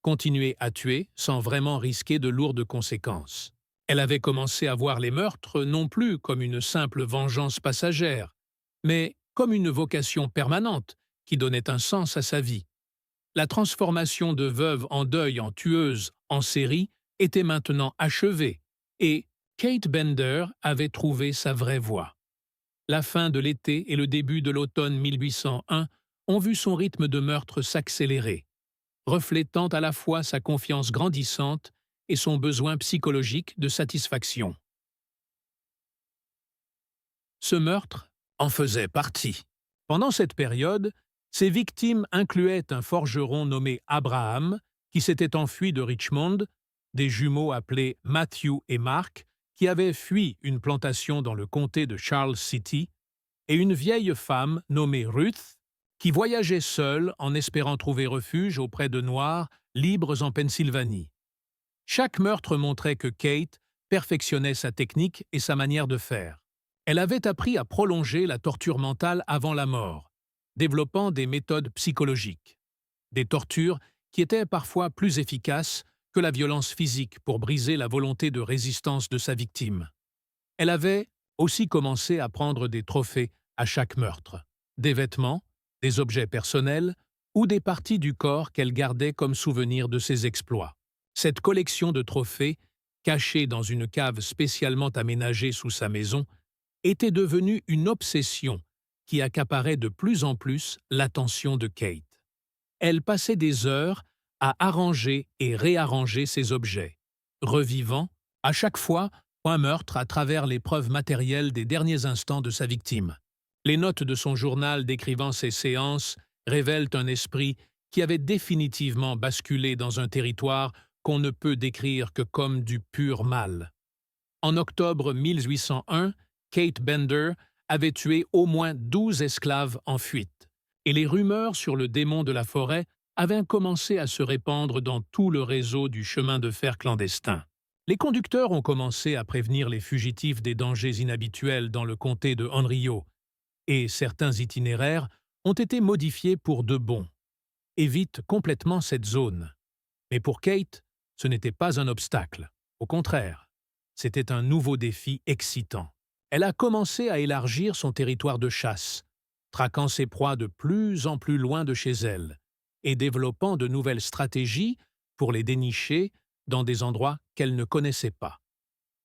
Continuer à tuer sans vraiment risquer de lourdes conséquences. Elle avait commencé à voir les meurtres non plus comme une simple vengeance passagère, mais comme une vocation permanente qui donnait un sens à sa vie. La transformation de veuve en deuil en tueuse en série était maintenant achevée, et Kate Bender avait trouvé sa vraie voie. La fin de l'été et le début de l'automne 1801 ont vu son rythme de meurtre s'accélérer, reflétant à la fois sa confiance grandissante et son besoin psychologique de satisfaction. Ce meurtre en faisait partie. Pendant cette période, ses victimes incluaient un forgeron nommé Abraham, qui s'était enfui de Richmond, des jumeaux appelés Matthew et Mark, qui avaient fui une plantation dans le comté de Charles City, et une vieille femme nommée Ruth, qui voyageait seule en espérant trouver refuge auprès de Noirs libres en Pennsylvanie. Chaque meurtre montrait que Kate perfectionnait sa technique et sa manière de faire. Elle avait appris à prolonger la torture mentale avant la mort, développant des méthodes psychologiques. Des tortures qui étaient parfois plus efficaces que la violence physique pour briser la volonté de résistance de sa victime. Elle avait aussi commencé à prendre des trophées à chaque meurtre, des vêtements, des objets personnels ou des parties du corps qu'elle gardait comme souvenir de ses exploits. Cette collection de trophées, cachée dans une cave spécialement aménagée sous sa maison, était devenue une obsession qui accaparait de plus en plus l'attention de Kate. Elle passait des heures à arranger et réarranger ses objets, revivant, à chaque fois, un meurtre à travers les preuves matérielles des derniers instants de sa victime. Les notes de son journal décrivant ces séances révèlent un esprit qui avait définitivement basculé dans un territoire qu'on ne peut décrire que comme du pur mal. En octobre 1801, Kate Bender avait tué au moins 12 esclaves en fuite, et les rumeurs sur le démon de la forêt avaient commencé à se répandre dans tout le réseau du chemin de fer clandestin. Les conducteurs ont commencé à prévenir les fugitifs des dangers inhabituels dans le comté de Henrio, et certains itinéraires ont été modifiés pour de bon. Évite complètement cette zone. Mais pour Kate, ce n'était pas un obstacle. Au contraire, C'était un nouveau défi excitant. Elle a commencé à élargir son territoire de chasse, traquant ses proies de plus en plus loin de chez elle et développant de nouvelles stratégies pour les dénicher dans des endroits qu'elle ne connaissait pas.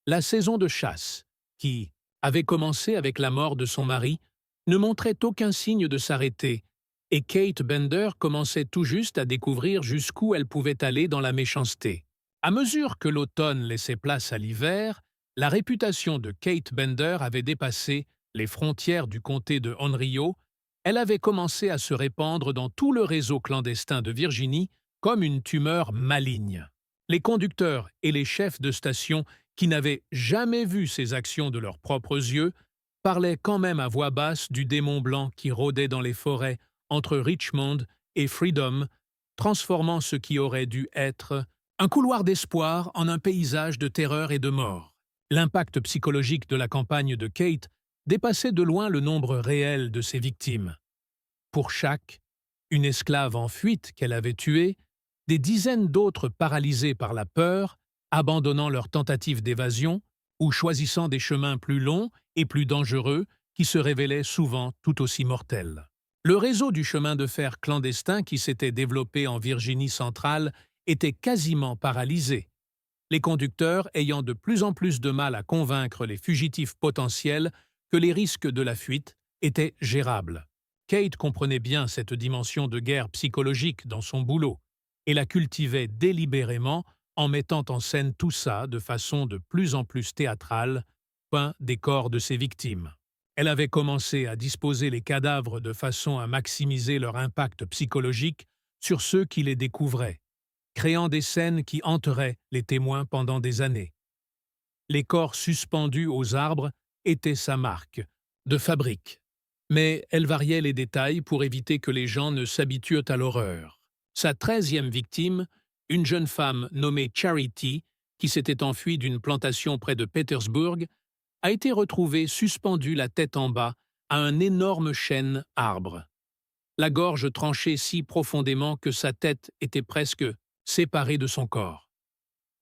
La saison de chasse, qui avait commencé avec la mort de son mari, ne montrait aucun signe de s'arrêter, et Kate Bender commençait tout juste à découvrir jusqu'où elle pouvait aller dans la méchanceté. À mesure que l'automne laissait place à l'hiver, la réputation de Kate Bender avait dépassé les frontières du comté de Onryo. Elle avait commencé à se répandre dans tout le réseau clandestin de Virginie comme une tumeur maligne. Les conducteurs et les chefs de station qui n'avaient jamais vu ces actions de leurs propres yeux parlaient quand même à voix basse du démon blanc qui rôdait dans les forêts entre Richmond et Freedom, transformant ce qui aurait dû être un couloir d'espoir en un paysage de terreur et de mort. L'impact psychologique de la campagne de Kate dépassait de loin le nombre réel de ses victimes. Pour chaque, une esclave en fuite qu'elle avait tuée, des dizaines d'autres paralysés par la peur, abandonnant leur tentative d'évasion ou choisissant des chemins plus longs et plus dangereux qui se révélaient souvent tout aussi mortels. Le réseau du chemin de fer clandestin qui s'était développé en Virginie centrale était quasiment paralysé, les conducteurs ayant de plus en plus de mal à convaincre les fugitifs potentiels que les risques de la fuite étaient gérables. Kate comprenait bien cette dimension de guerre psychologique dans son boulot et la cultivait délibérément en mettant en scène tout ça de façon de plus en plus théâtrale, peint des corps de ses victimes. Elle avait commencé à disposer les cadavres de façon à maximiser leur impact psychologique sur ceux qui les découvraient, créant des scènes qui hanteraient les témoins pendant des années. Les corps suspendus aux arbres étaient sa marque, de fabrique. Mais elle variait les détails pour éviter que les gens ne s'habituent à l'horreur. Sa 13e victime, une jeune femme nommée Charity, qui s'était enfuie d'une plantation près de Petersburg, a été retrouvée suspendue la tête en bas à un énorme chêne arbre. La gorge tranchée si profondément que sa tête était presque séparée de son corps.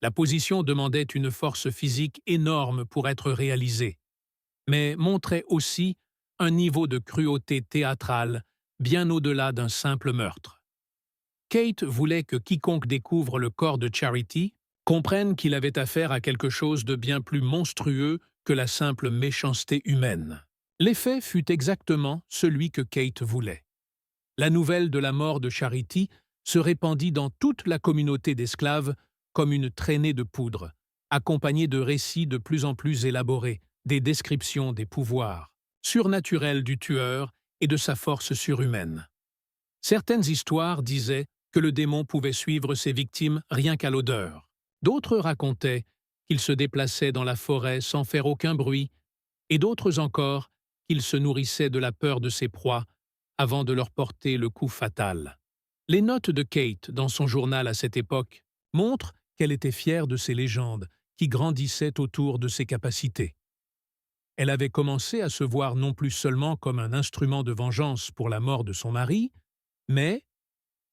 La position demandait une force physique énorme pour être réalisée, mais montrait aussi un niveau de cruauté théâtrale bien au-delà d'un simple meurtre. Kate voulait que quiconque découvre le corps de Charity comprenne qu'il avait affaire à quelque chose de bien plus monstrueux que la simple méchanceté humaine. L'effet fut exactement celui que Kate voulait. La nouvelle de la mort de Charity se répandit dans toute la communauté d'esclaves comme une traînée de poudre, accompagnée de récits de plus en plus élaborés, des descriptions des pouvoirs surnaturels du tueur et de sa force surhumaine. Certaines histoires disaient que le démon pouvait suivre ses victimes rien qu'à l'odeur. D'autres racontaient qu'il se déplaçait dans la forêt sans faire aucun bruit, et d'autres encore qu'il se nourrissait de la peur de ses proies avant de leur porter le coup fatal. Les notes de Kate dans son journal à cette époque montrent qu'elle était fière de ces légendes qui grandissaient autour de ses capacités. Elle avait commencé à se voir non plus seulement comme un instrument de vengeance pour la mort de son mari, mais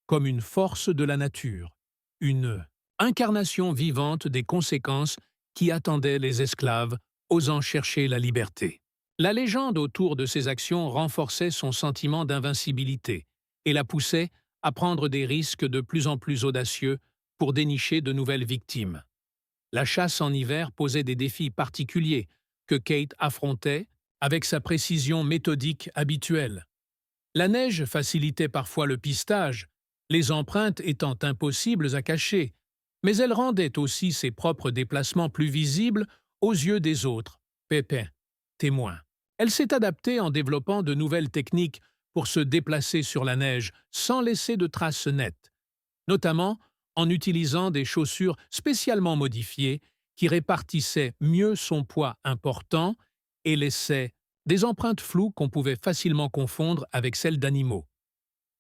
comme une force de la nature, une incarnation vivante des conséquences qui attendaient les esclaves osant chercher la liberté. La légende autour de ses actions renforçait son sentiment d'invincibilité et la poussait à prendre des risques de plus en plus audacieux pour dénicher de nouvelles victimes. La chasse en hiver posait des défis particuliers que Kate affrontait avec sa précision méthodique habituelle. La neige facilitait parfois le pistage, les empreintes étant impossibles à cacher, mais elle rendait aussi ses propres déplacements plus visibles aux yeux des autres, pépins, témoins. Elle s'est adaptée en développant de nouvelles techniques pour se déplacer sur la neige sans laisser de traces nettes, notamment en utilisant des chaussures spécialement modifiées qui répartissaient mieux son poids important et laissaient des empreintes floues qu'on pouvait facilement confondre avec celles d'animaux.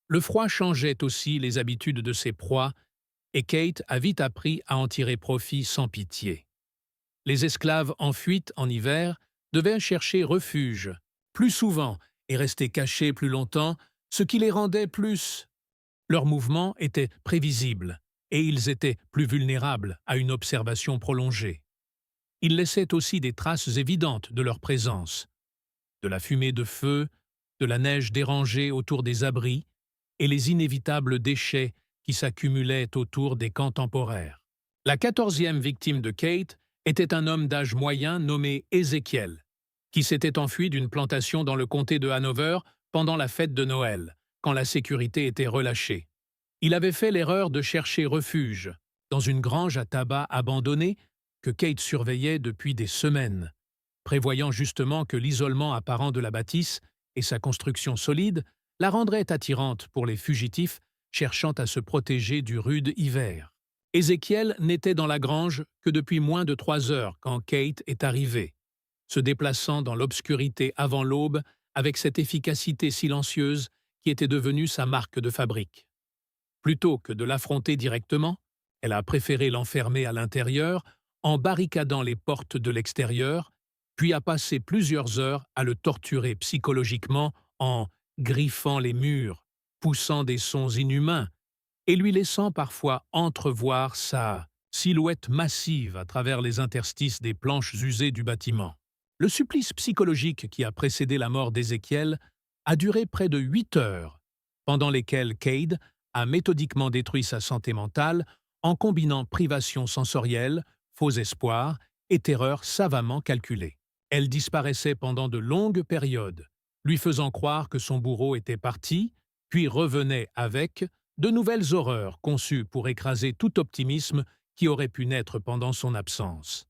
Le froid changeait aussi les habitudes de ses proies et Kate a vite appris à en tirer profit sans pitié. Les esclaves en fuite en hiver devaient chercher refuge plus souvent et rester cachés plus longtemps, ce qui les rendait plus... Leurs mouvements étaient prévisibles et ils étaient plus vulnérables à une observation prolongée. Ils laissaient aussi des traces évidentes de leur présence. De la fumée de feu, de la neige dérangée autour des abris et les inévitables déchets qui s'accumulaient autour des camps temporaires. La 14e victime de Kate était un homme d'âge moyen nommé Ézéchiel, qui s'était enfui d'une plantation dans le comté de Hanover pendant la fête de Noël, quand la sécurité était relâchée. Il avait fait l'erreur de chercher refuge dans une grange à tabac abandonnée que Kate surveillait depuis des semaines, prévoyant justement que l'isolement apparent de la bâtisse et sa construction solide la rendraient attirante pour les fugitifs cherchant à se protéger du rude hiver. Ézéchiel n'était dans la grange que depuis moins de 3 heures quand Kate est arrivée, se déplaçant dans l'obscurité avant l'aube avec cette efficacité silencieuse qui était devenue sa marque de fabrique. Plutôt que de l'affronter directement, elle a préféré l'enfermer à l'intérieur en barricadant les portes de l'extérieur, puis a passé plusieurs heures à le torturer psychologiquement en griffant les murs, poussant des sons inhumains et lui laissant parfois entrevoir sa silhouette massive à travers les interstices des planches usées du bâtiment. Le supplice psychologique qui a précédé la mort d'Ézéchiel a duré près de 8 heures, pendant lesquelles Cade a méthodiquement détruit sa santé mentale en combinant privation sensorielle, faux espoirs et terreur savamment calculée. Elle disparaissait pendant de longues périodes, lui faisant croire que son bourreau était parti, puis revenait avec de nouvelles horreurs conçues pour écraser tout optimisme qui aurait pu naître pendant son absence.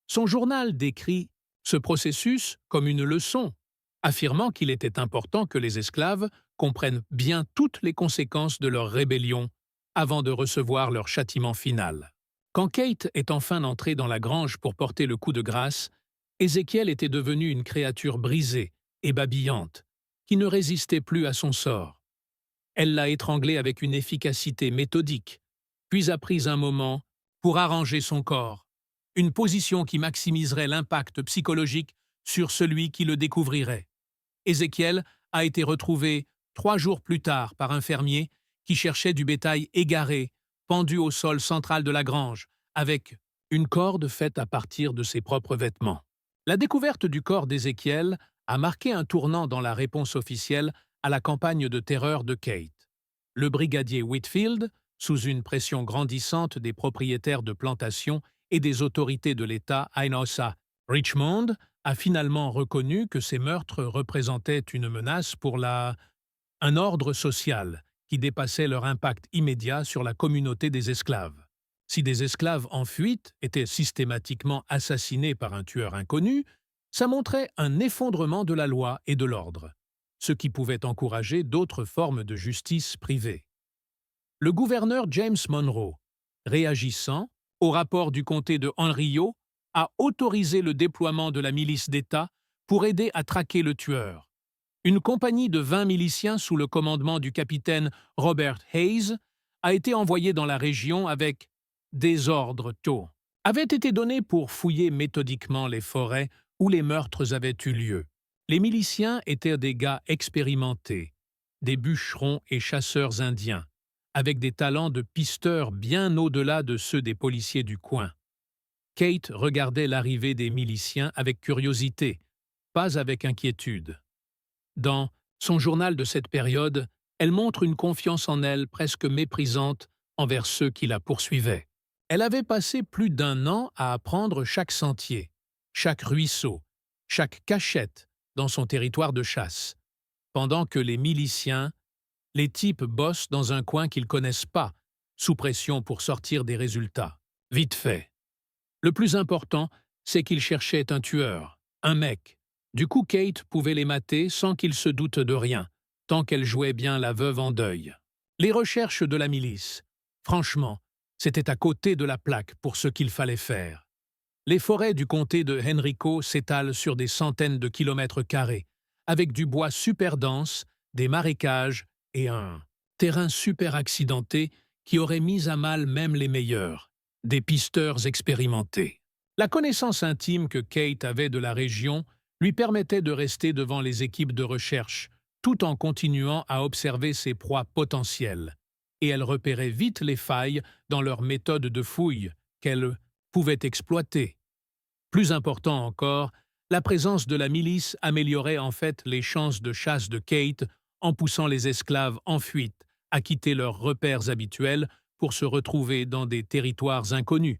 Son journal décrit ce processus comme une leçon, affirmant qu'il était important que les esclaves comprennent bien toutes les conséquences de leur rébellion avant de recevoir leur châtiment final. Quand Kate est enfin entrée dans la grange pour porter le coup de grâce, Ézéchiel était devenu une créature brisée et babillante, qui ne résistait plus à son sort. Elle l'a étranglé avec une efficacité méthodique, puis a pris un moment pour arranger son corps, une position qui maximiserait l'impact psychologique sur celui qui le découvrirait. Ézéchiel a été retrouvé 3 jours plus tard par un fermier qui cherchait du bétail égaré, pendu au sol central de la grange, avec une corde faite à partir de ses propres vêtements. La découverte du corps d'Ézéchiel a marqué un tournant dans la réponse officielle à la campagne de terreur de Kate. Le brigadier Whitfield, sous une pression grandissante des propriétaires de plantations et des autorités de l'État à Richmond, a finalement reconnu que ces meurtres représentaient une menace pour un ordre social qui dépassait leur impact immédiat sur la communauté des esclaves. Si des esclaves en fuite étaient systématiquement assassinés par un tueur inconnu, ça montrait un effondrement de la loi et de l'ordre, ce qui pouvait encourager d'autres formes de justice privée. Le gouverneur James Monroe, réagissant au rapport du comté de Henriot, a autorisé le déploiement de la milice d'État pour aider à traquer le tueur. Une compagnie de 20 miliciens sous le commandement du capitaine Robert Hayes a été envoyée dans la région avec des ordres tôt. Avaient été donnés pour fouiller méthodiquement les forêts où les meurtres avaient eu lieu. Les miliciens étaient des gars expérimentés, des bûcherons et chasseurs indiens, avec des talents de pisteurs bien au-delà de ceux des policiers du coin. Kate regardait l'arrivée des miliciens avec curiosité, pas avec inquiétude. Dans son journal de cette période, elle montre une confiance en elle presque méprisante envers ceux qui la poursuivaient. Elle avait passé plus d'1 an à apprendre chaque sentier, chaque ruisseau, chaque cachette dans son territoire de chasse, pendant que les miliciens, les types bossent dans un coin qu'ils connaissent pas, sous pression pour sortir des résultats. Vite fait. Le plus important, c'est qu'ils cherchaient un tueur, un mec. Du coup, Kate pouvait les mater sans qu'ils se doutent de rien, tant qu'elle jouait bien la veuve en deuil. Les recherches de la milice, franchement, c'était à côté de la plaque pour ce qu'il fallait faire. Les forêts du comté de Henrico s'étalent sur des centaines de kilomètres carrés, avec du bois super dense, des marécages et un terrain super accidenté qui aurait mis à mal même les meilleurs, des pisteurs expérimentés. La connaissance intime que Kate avait de la région lui permettait de rester devant les équipes de recherche, tout en continuant à observer ses proies potentielles, et elle repérait vite les failles dans leur méthode de fouille qu'elle pouvait exploiter. Plus important encore, la présence de la milice améliorait en fait les chances de chasse de Kate en poussant les esclaves en fuite à quitter leurs repères habituels pour se retrouver dans des territoires inconnus,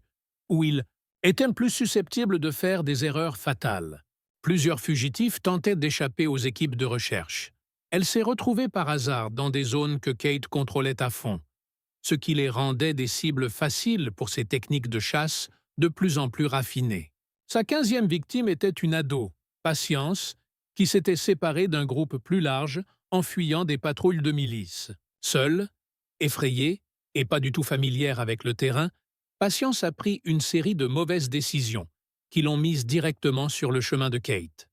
où ils étaient plus susceptibles de faire des erreurs fatales. Plusieurs fugitifs tentaient d'échapper aux équipes de recherche. Elle s'est retrouvée par hasard dans des zones que Kate contrôlait à fond, ce qui les rendait des cibles faciles pour ses techniques de chasse de plus en plus raffinées. Sa 15e victime était une ado, Patience, qui s'était séparée d'un groupe plus large en fuyant des patrouilles de milice. Seule, effrayée et pas du tout familière avec le terrain, Patience a pris une série de mauvaises décisions qui l'ont mise directement sur le chemin de Kate.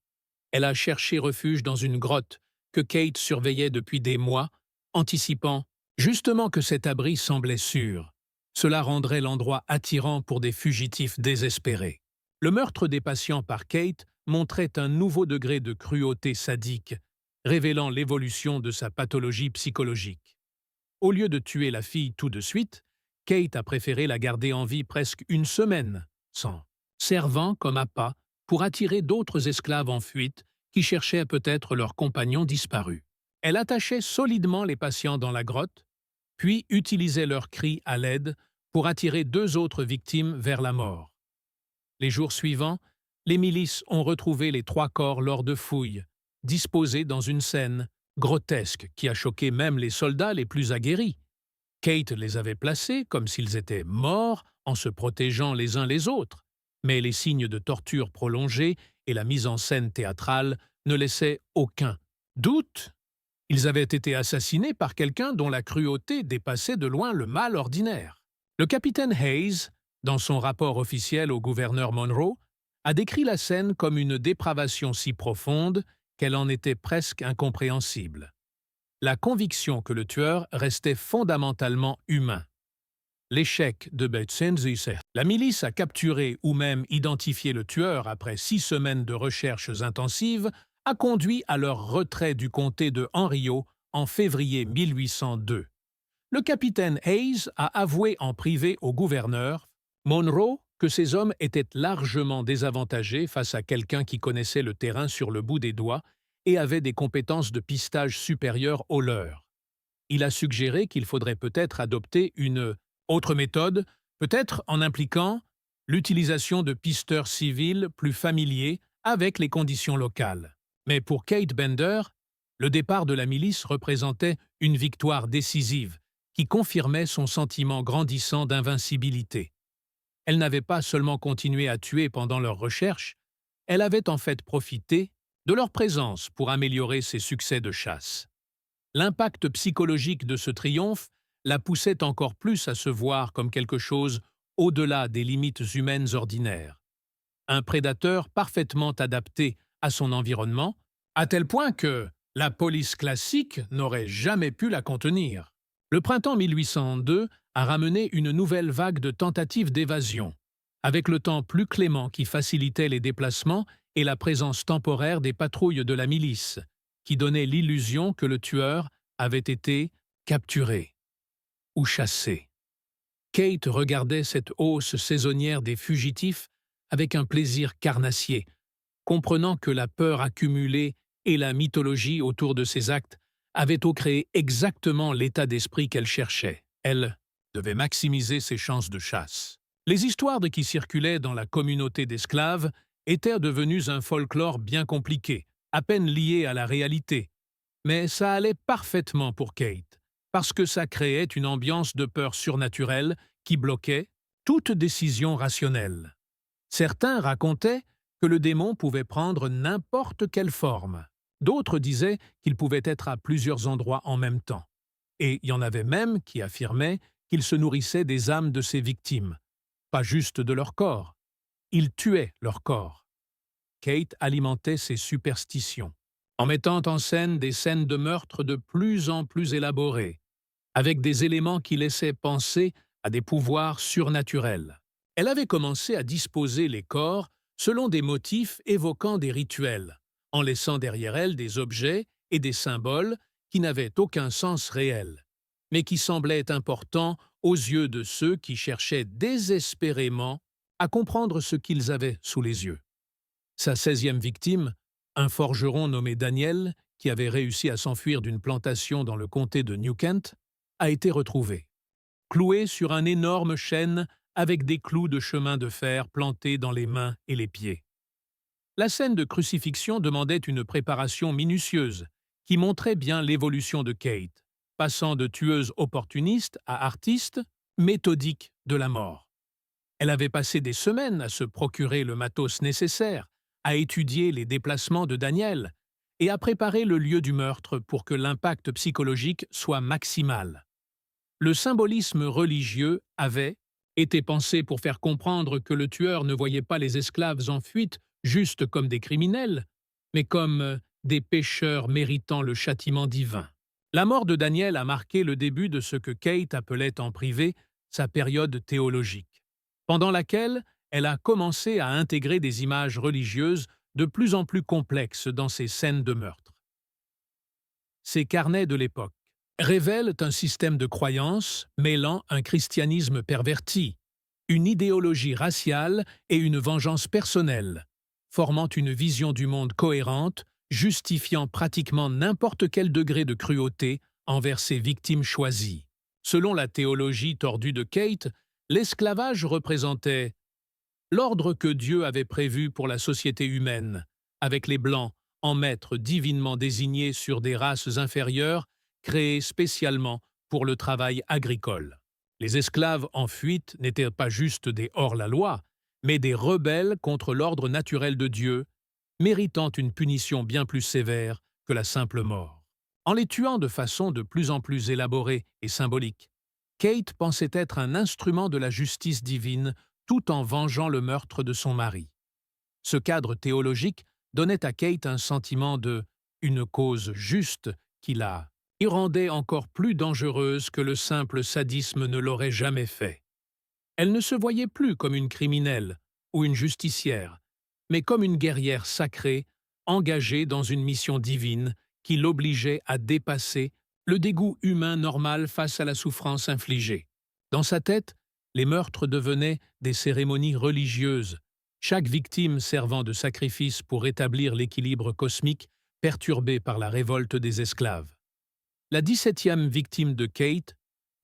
Elle a cherché refuge dans une grotte que Kate surveillait depuis des mois, anticipant justement que cet abri semblait sûr. Cela rendrait l'endroit attirant pour des fugitifs désespérés. Le meurtre des patients par Kate montrait un nouveau degré de cruauté sadique, révélant l'évolution de sa pathologie psychologique. Au lieu de tuer la fille tout de suite, Kate a préféré la garder en vie presque une semaine, sans servant comme appât pour attirer d'autres esclaves en fuite qui cherchaient peut-être leurs compagnons disparus. Elle attachait solidement les patients dans la grotte, puis utilisait leurs cris à l'aide pour attirer 2 autres victimes vers la mort. Les jours suivants, les milices ont retrouvé les 3 corps lors de fouilles, disposés dans une scène grotesque qui a choqué même les soldats les plus aguerris. Kate les avait placés comme s'ils étaient morts en se protégeant les uns les autres, mais les signes de torture prolongés et la mise en scène théâtrale ne laissaient aucun doute. Ils avaient été assassinés par quelqu'un dont la cruauté dépassait de loin le mal ordinaire. Le capitaine Hayes, dans son rapport officiel au gouverneur Monroe, a décrit la scène comme une dépravation si profonde qu'elle en était presque incompréhensible. La conviction que le tueur restait fondamentalement humain. L'échec de Betsenzice. La milice a capturé ou même identifié le tueur après 6 semaines de recherches intensives a conduit à leur retrait du comté de Henriot en février 1802. Le capitaine Hayes a avoué en privé au gouverneur Monroe que ces hommes étaient largement désavantagés face à quelqu'un qui connaissait le terrain sur le bout des doigts et avait des compétences de pistage supérieures aux leurs. Il a suggéré qu'il faudrait peut-être adopter une autre méthode, peut-être en impliquant l'utilisation de pisteurs civils plus familiers avec les conditions locales. Mais pour Kate Bender, le départ de la milice représentait une victoire décisive qui confirmait son sentiment grandissant d'invincibilité. Elle n'avait pas seulement continué à tuer pendant leurs recherches, elle avait en fait profité de leur présence pour améliorer ses succès de chasse. L'impact psychologique de ce triomphe la poussait encore plus à se voir comme quelque chose au-delà des limites humaines ordinaires. Un prédateur parfaitement adapté à son environnement, à tel point que la police classique n'aurait jamais pu la contenir. Le printemps 1802 a ramené une nouvelle vague de tentatives d'évasion, avec le temps plus clément qui facilitait les déplacements et la présence temporaire des patrouilles de la milice, qui donnait l'illusion que le tueur avait été capturé ou chassé. Kate regardait cette hausse saisonnière des fugitifs avec un plaisir carnassier, comprenant que la peur accumulée et la mythologie autour de ses actes avaient créé exactement l'état d'esprit qu'elle cherchait. Elle devait maximiser ses chances de chasse. Les histoires qui circulaient dans la communauté d'esclaves étaient devenues un folklore bien compliqué, à peine lié à la réalité. Mais ça allait parfaitement pour Kate, parce que ça créait une ambiance de peur surnaturelle qui bloquait toute décision rationnelle. Certains racontaient que le démon pouvait prendre n'importe quelle forme. D'autres disaient qu'il pouvait être à plusieurs endroits en même temps. Et il y en avait même qui affirmaient qu'il se nourrissait des âmes de ses victimes, pas juste de leur corps. Il tuait leur corps. Kate alimentait ces superstitions, en mettant en scène des scènes de meurtre de plus en plus élaborées, avec des éléments qui laissaient penser à des pouvoirs surnaturels. Elle avait commencé à disposer les corps selon des motifs évoquant des rituels, en laissant derrière elle des objets et des symboles qui n'avaient aucun sens réel, mais qui semblaient importants aux yeux de ceux qui cherchaient désespérément à comprendre ce qu'ils avaient sous les yeux. Sa 16e victime, un forgeron nommé Daniel, qui avait réussi à s'enfuir d'une plantation dans le comté de New Kent, a été retrouvé, cloué sur un énorme chêne avec des clous de chemin de fer plantés dans les mains et les pieds. La scène de crucifixion demandait une préparation minutieuse, qui montrait bien l'évolution de Kate, passant de tueuse opportuniste à artiste, méthodique de la mort. Elle avait passé des semaines à se procurer le matos nécessaire, à étudier les déplacements de Daniel et à préparer le lieu du meurtre pour que l'impact psychologique soit maximal. Le symbolisme religieux avait été pensé pour faire comprendre que le tueur ne voyait pas les esclaves en fuite juste comme des criminels, mais comme des pécheurs méritant le châtiment divin. La mort de Daniel a marqué le début de ce que Kate appelait en privé sa période théologique, pendant laquelle elle a commencé à intégrer des images religieuses de plus en plus complexes dans ses scènes de meurtre. Ces carnets de l'époque révèlent un système de croyances mêlant un christianisme perverti, une idéologie raciale et une vengeance personnelle, formant une vision du monde cohérente, justifiant pratiquement n'importe quel degré de cruauté envers ses victimes choisies. Selon la théologie tordue de Kate, l'esclavage représentait l'ordre que Dieu avait prévu pour la société humaine, avec les Blancs en maîtres divinement désignés sur des races inférieures créées spécialement pour le travail agricole. Les esclaves en fuite n'étaient pas juste des hors-la-loi, mais des rebelles contre l'ordre naturel de Dieu, méritant une punition bien plus sévère que la simple mort. En les tuant de façon de plus en plus élaborée et symbolique, Kate pensait être un instrument de la justice divine tout en vengeant le meurtre de son mari. Ce cadre théologique donnait à Kate un sentiment de « une cause juste » qui la rendait encore plus dangereuse que le simple sadisme ne l'aurait jamais fait. Elle ne se voyait plus comme une criminelle ou une justicière, mais comme une guerrière sacrée, engagée dans une mission divine qui l'obligeait à dépasser le dégoût humain normal face à la souffrance infligée. Dans sa tête, les meurtres devenaient des cérémonies religieuses, chaque victime servant de sacrifice pour rétablir l'équilibre cosmique perturbé par la révolte des esclaves. La 17e victime de Kate,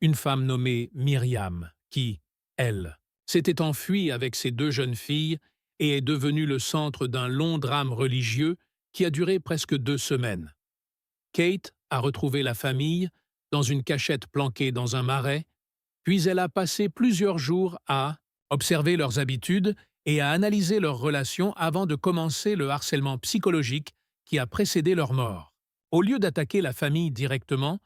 une femme nommée Myriam, qui, elle, s'était enfuie avec ses 2 jeunes filles et est devenue le centre d'un long drame religieux qui a duré presque 2 semaines. Kate a retrouvé la famille dans une cachette planquée dans un marais, puis elle a passé plusieurs jours à observer leurs habitudes et à analyser leurs relations avant de commencer le harcèlement psychologique qui a précédé leur mort. Au lieu d'attaquer la famille directement,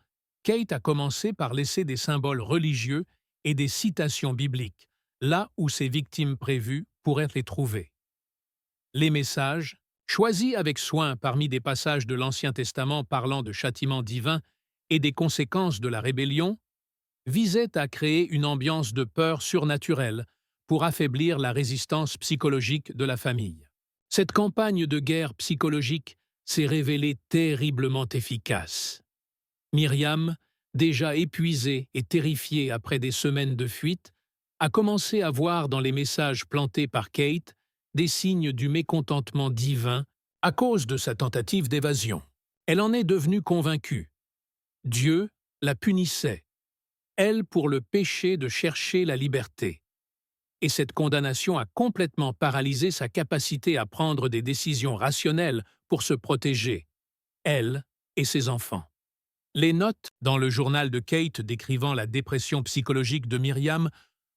Kate a commencé par laisser des symboles religieux et des citations bibliques, là où ses victimes prévues pourraient les trouver. Les messages, choisis avec soin parmi des passages de l'Ancien Testament parlant de châtiments divins et des conséquences de la rébellion, visaient à créer une ambiance de peur surnaturelle pour affaiblir la résistance psychologique de la famille. Cette campagne de guerre psychologique s'est révélée terriblement efficace. Myriam, déjà épuisée et terrifiée après des semaines de fuite, a commencé à voir dans les messages plantés par Kate des signes du mécontentement divin à cause de sa tentative d'évasion. Elle en est devenue convaincue. Dieu la punissait, elle pour le péché de chercher la liberté. Et cette condamnation a complètement paralysé sa capacité à prendre des décisions rationnelles pour se protéger, elle et ses enfants. Les notes dans le journal de Kate décrivant la dépression psychologique de Myriam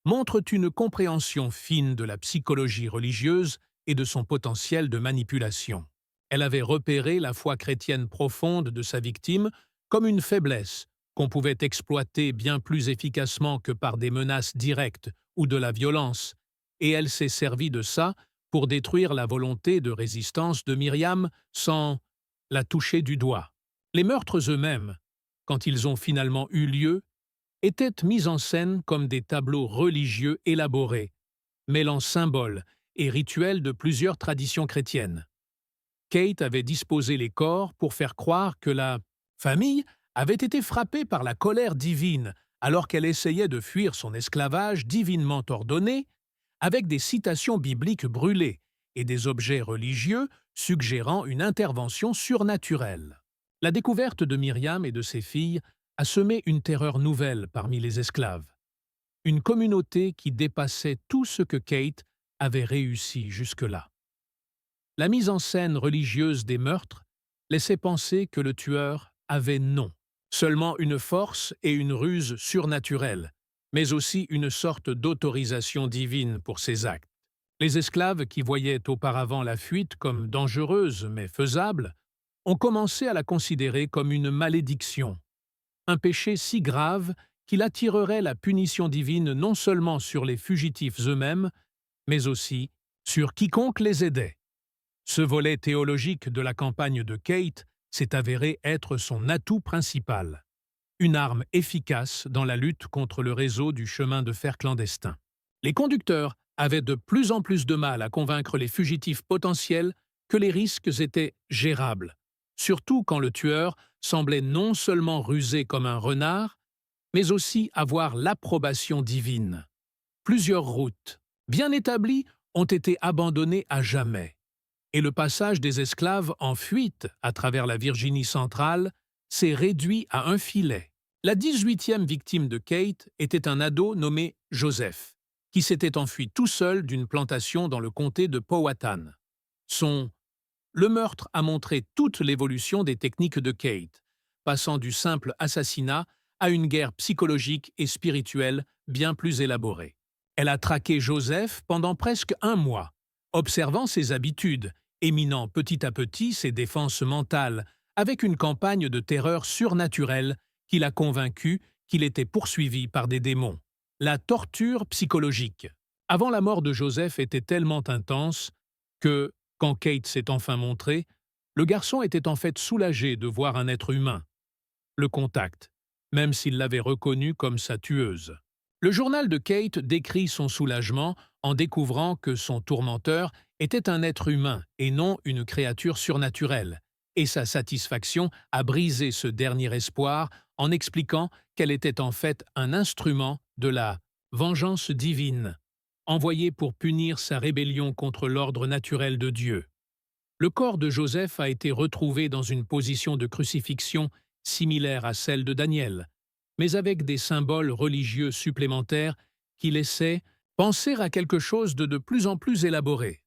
montrent une compréhension fine de la psychologie religieuse et de son potentiel de manipulation. Elle avait repéré la foi chrétienne profonde de sa victime comme une faiblesse qu'on pouvait exploiter bien plus efficacement que par des menaces directes ou de la violence, et elle s'est servie de ça pour détruire la volonté de résistance de Myriam sans la toucher du doigt. Les meurtres eux-mêmes, quand ils ont finalement eu lieu, étaient mis en scène comme des tableaux religieux élaborés, mêlant symboles et rituels de plusieurs traditions chrétiennes. Kate avait disposé les corps pour faire croire que la famille avait été frappée par la colère divine alors qu'elle essayait de fuir son esclavage divinement ordonné, avec des citations bibliques brûlées et des objets religieux suggérant une intervention surnaturelle. La découverte de Myriam et de ses filles a semé une terreur nouvelle parmi les esclaves, une communauté qui dépassait tout ce que Kate avait réussi jusque-là. La mise en scène religieuse des meurtres laissait penser que le tueur avait non seulement une force et une ruse surnaturelles, mais aussi une sorte d'autorisation divine pour ses actes. Les esclaves qui voyaient auparavant la fuite comme dangereuse mais faisable ont commencé à la considérer comme une malédiction, un péché si grave qu'il attirerait la punition divine non seulement sur les fugitifs eux-mêmes, mais aussi sur quiconque les aidait. Ce volet théologique de la campagne de Kate s'est avéré être son atout principal, une arme efficace dans la lutte contre le réseau du chemin de fer clandestin. Les conducteurs avaient de plus en plus de mal à convaincre les fugitifs potentiels que les risques étaient gérables, surtout quand le tueur semblait non seulement rusé comme un renard, mais aussi avoir l'approbation divine. Plusieurs routes, bien établies, ont été abandonnées à jamais, et le passage des esclaves en fuite à travers la Virginie centrale s'est réduit à un filet. La 18e victime de Kate était un ado nommé Joseph, qui s'était enfui tout seul d'une plantation dans le comté de Powhatan. Le meurtre a montré toute l'évolution des techniques de Kate, passant du simple assassinat à une guerre psychologique et spirituelle bien plus élaborée. Elle a traqué Joseph pendant presque un mois, observant ses habitudes et minant petit à petit ses défenses mentales avec une campagne de terreur surnaturelle qui l'a convaincu qu'il était poursuivi par des démons. La torture psychologique. Avant la mort de Joseph était tellement intense que, quand Kate s'est enfin montrée, le garçon était en fait soulagé de voir un être humain. Le contact, même s'il l'avait reconnue comme sa tueuse. Le journal de Kate décrit son soulagement en découvrant que son tourmenteur était un être humain et non une créature surnaturelle, et sa satisfaction a brisé ce dernier espoir en expliquant qu'elle était en fait un instrument de la vengeance divine, envoyé pour punir sa rébellion contre l'ordre naturel de Dieu. Le corps de Joseph a été retrouvé dans une position de crucifixion similaire à celle de Daniel, mais avec des symboles religieux supplémentaires qui laissaient penser à quelque chose de plus en plus élaboré.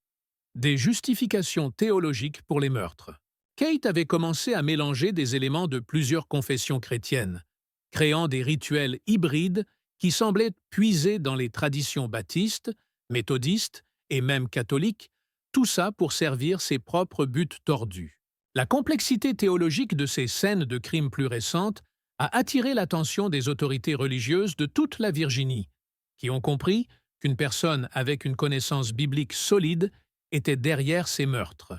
Des justifications théologiques pour les meurtres. Kate avait commencé à mélanger des éléments de plusieurs confessions chrétiennes, créant des rituels hybrides qui semblaient puiser dans les traditions baptistes, méthodistes et même catholiques, tout ça pour servir ses propres buts tordus. La complexité théologique de ces scènes de crimes plus récentes a attiré l'attention des autorités religieuses de toute la Virginie, qui ont compris qu'une personne avec une connaissance biblique solide était derrière ces meurtres.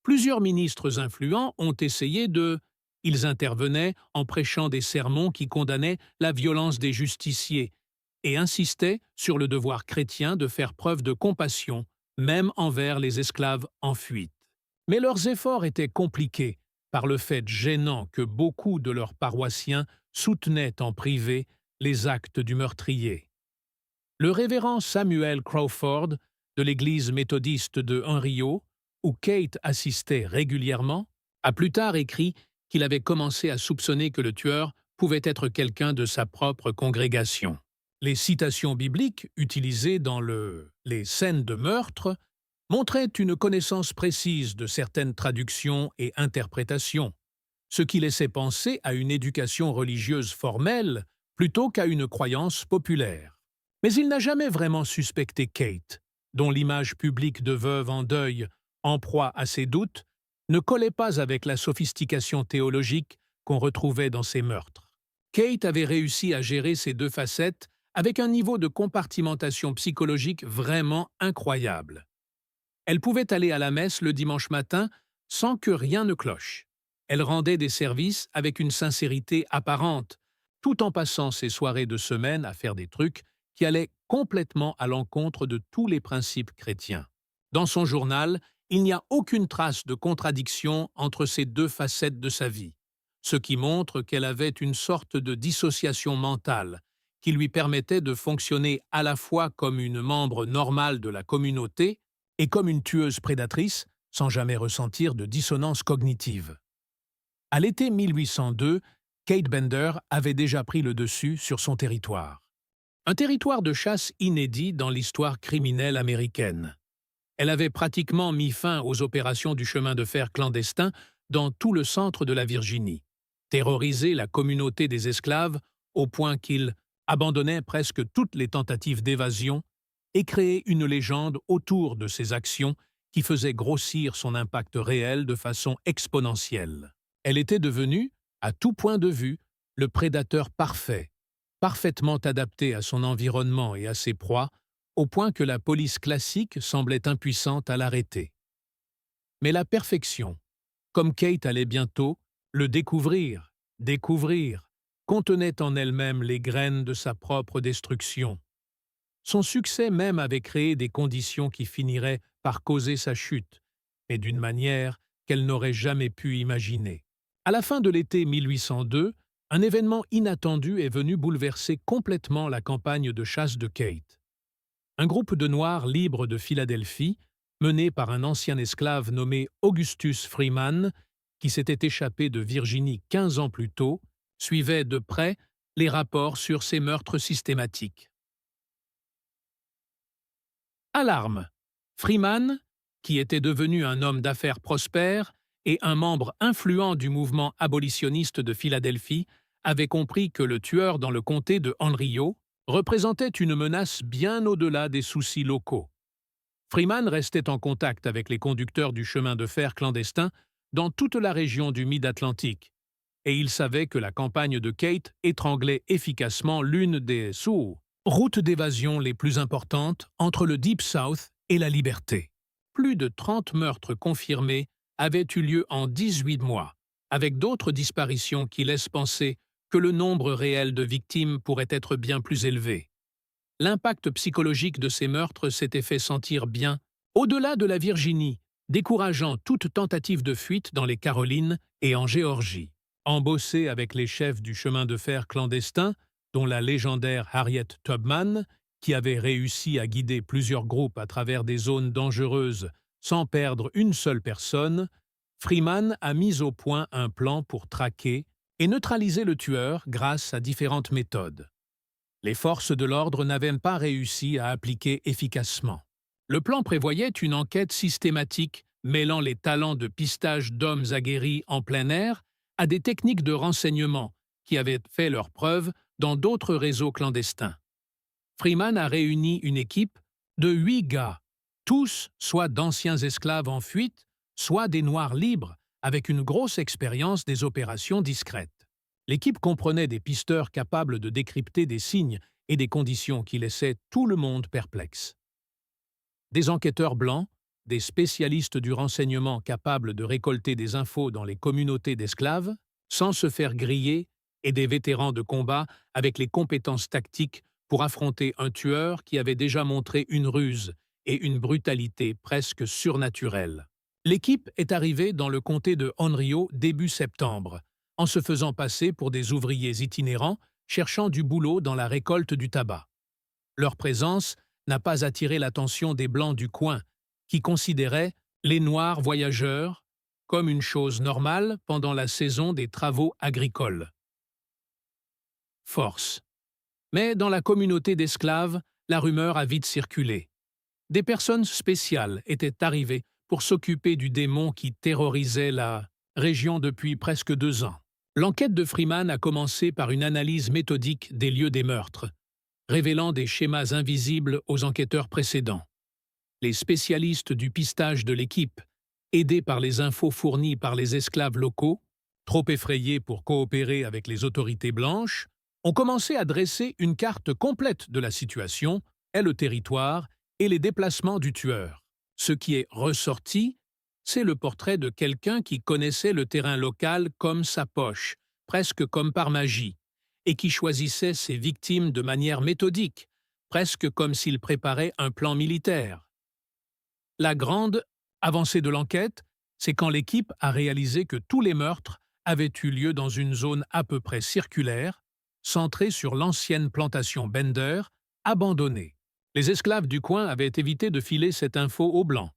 Plusieurs ministres influents ont essayé de... Ils intervenaient en prêchant des sermons qui condamnaient la violence des justiciers et insistaient sur le devoir chrétien de faire preuve de compassion, même envers les esclaves en fuite. Mais leurs efforts étaient compliqués par le fait gênant que beaucoup de leurs paroissiens soutenaient en privé les actes du meurtrier. Le révérend Samuel Crawford, de l'église méthodiste de Henriot, où Kate assistait régulièrement, a plus tard écrit qu'il avait commencé à soupçonner que le tueur pouvait être quelqu'un de sa propre congrégation. Les citations bibliques utilisées dans les scènes de meurtre montraient une connaissance précise de certaines traductions et interprétations, ce qui laissait penser à une éducation religieuse formelle plutôt qu'à une croyance populaire. Mais il n'a jamais vraiment suspecté Kate, dont l'image publique de veuve en deuil, en proie à ses doutes, ne collait pas avec la sophistication théologique qu'on retrouvait dans ses meurtres. Kate avait réussi à gérer ces deux facettes avec un niveau de compartimentation psychologique vraiment incroyable. Elle pouvait aller à la messe le dimanche matin sans que rien ne cloche. Elle rendait des services avec une sincérité apparente, tout en passant ses soirées de semaine à faire des trucs qui allaient complètement à l'encontre de tous les principes chrétiens. Dans son journal, il n'y a aucune trace de contradiction entre ces deux facettes de sa vie, ce qui montre qu'elle avait une sorte de dissociation mentale qui lui permettait de fonctionner à la fois comme une membre normale de la communauté et comme une tueuse prédatrice, sans jamais ressentir de dissonance cognitive. À l'été 1802, Kate Bender avait déjà pris le dessus sur son territoire. Un territoire de chasse inédit dans l'histoire criminelle américaine. Elle avait pratiquement mis fin aux opérations du chemin de fer clandestin dans tout le centre de la Virginie, terrorisé la communauté des esclaves au point qu'ils abandonnaient presque toutes les tentatives d'évasion et créé une légende autour de ses actions qui faisait grossir son impact réel de façon exponentielle. Elle était devenue, à tout point de vue, le prédateur parfait, parfaitement adapté à son environnement et à ses proies, au point que la police classique semblait impuissante à l'arrêter. Mais la perfection, comme Kate allait bientôt le découvrir, contenait en elle-même les graines de sa propre destruction. Son succès même avait créé des conditions qui finiraient par causer sa chute, mais d'une manière qu'elle n'aurait jamais pu imaginer. À la fin de l'été 1802, un événement inattendu est venu bouleverser complètement la campagne de chasse de Kate. Un groupe de Noirs libres de Philadelphie, mené par un ancien esclave nommé Augustus Freeman, qui s'était échappé de Virginie 15 ans plus tôt, suivait de près les rapports sur ces meurtres systématiques. Alarme! Freeman, qui était devenu un homme d'affaires prospère et un membre influent du mouvement abolitionniste de Philadelphie, avait compris que le tueur dans le comté de Henriot représentait une menace bien au-delà des soucis locaux. Freeman restait en contact avec les conducteurs du chemin de fer clandestin dans toute la région du Mid-Atlantique, et il savait que la campagne de Kate étranglait efficacement l'une des routes d'évasion les plus importantes entre le Deep South et la liberté. Plus de 30 meurtres confirmés avaient eu lieu en 18 mois, avec d'autres disparitions qui laissent penser que le nombre réel de victimes pourrait être bien plus élevé. L'impact psychologique de ces meurtres s'était fait sentir bien au-delà de la Virginie, décourageant toute tentative de fuite dans les Carolines et en Géorgie. Embossé avec les chefs du chemin de fer clandestin, dont la légendaire Harriet Tubman, qui avait réussi à guider plusieurs groupes à travers des zones dangereuses sans perdre une seule personne, Freeman a mis au point un plan pour traquer et neutraliser le tueur grâce à différentes méthodes. Les forces de l'ordre n'avaient pas réussi à appliquer efficacement. Le plan prévoyait une enquête systématique mêlant les talents de pistage d'hommes aguerris en plein air à des techniques de renseignement qui avaient fait leurs preuves dans d'autres réseaux clandestins. Freeman a réuni une équipe de 8 gars, tous soit d'anciens esclaves en fuite, soit des Noirs libres, avec une grosse expérience des opérations discrètes. L'équipe comprenait des pisteurs capables de décrypter des signes et des conditions qui laissaient tout le monde perplexe. Des enquêteurs blancs, des spécialistes du renseignement capables de récolter des infos dans les communautés d'esclaves, sans se faire griller, et des vétérans de combat avec les compétences tactiques pour affronter un tueur qui avait déjà montré une ruse et une brutalité presque surnaturelle. L'équipe est arrivée dans le comté de Henriot début septembre, en se faisant passer pour des ouvriers itinérants cherchant du boulot dans la récolte du tabac. Leur présence n'a pas attiré l'attention des Blancs du coin, qui considéraient les Noirs voyageurs comme une chose normale pendant la saison des travaux agricoles. Force. Mais dans la communauté d'esclaves, la rumeur a vite circulé. Des personnes spéciales étaient arrivées pour s'occuper du démon qui terrorisait la région depuis presque 2 ans. L'enquête de Freeman a commencé par une analyse méthodique des lieux des meurtres, révélant des schémas invisibles aux enquêteurs précédents. Les spécialistes du pistage de l'équipe, aidés par les infos fournies par les esclaves locaux, trop effrayés pour coopérer avec les autorités blanches, ont commencé à dresser une carte complète de la situation, et le territoire et les déplacements du tueur. Ce qui est ressorti, c'est le portrait de quelqu'un qui connaissait le terrain local comme sa poche, presque comme par magie, et qui choisissait ses victimes de manière méthodique, presque comme s'il préparait un plan militaire. La grande avancée de l'enquête, c'est quand l'équipe a réalisé que tous les meurtres avaient eu lieu dans une zone à peu près circulaire, centré sur l'ancienne plantation Bender, abandonnée. Les esclaves du coin avaient évité de filer cette info aux Blancs.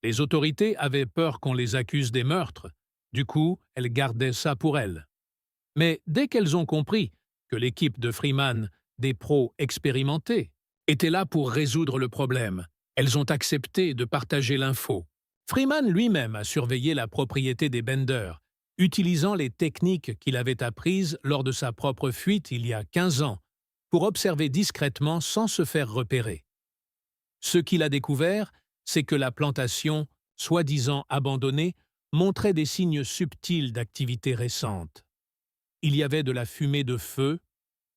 Les autorités avaient peur qu'on les accuse des meurtres. Du coup, elles gardaient ça pour elles. Mais dès qu'elles ont compris que l'équipe de Freeman, des pros expérimentés, était là pour résoudre le problème, elles ont accepté de partager l'info. Freeman lui-même a surveillé la propriété des Bender, utilisant les techniques qu'il avait apprises lors de sa propre fuite il y a 15 ans, pour observer discrètement sans se faire repérer. Ce qu'il a découvert, c'est que la plantation, soi-disant abandonnée, montrait des signes subtils d'activité récente. Il y avait de la fumée de feu,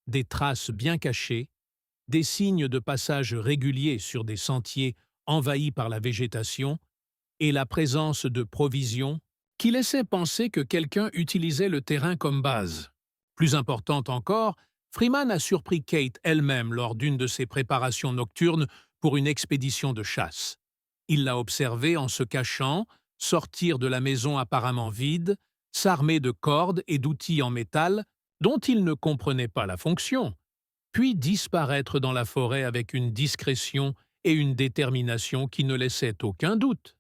des traces bien cachées, des signes de passage réguliers sur des sentiers envahis par la végétation et la présence de provisions qui laissaient penser que quelqu'un utilisait le terrain comme base. Plus importante encore, Freeman a surpris Kate elle-même lors d'une de ses préparations nocturnes pour une expédition de chasse. Il l'a observée en se cachant, sortir de la maison apparemment vide, s'armer de cordes et d'outils en métal dont il ne comprenait pas la fonction, puis disparaître dans la forêt avec une discrétion et une détermination qui ne laissaient aucun doute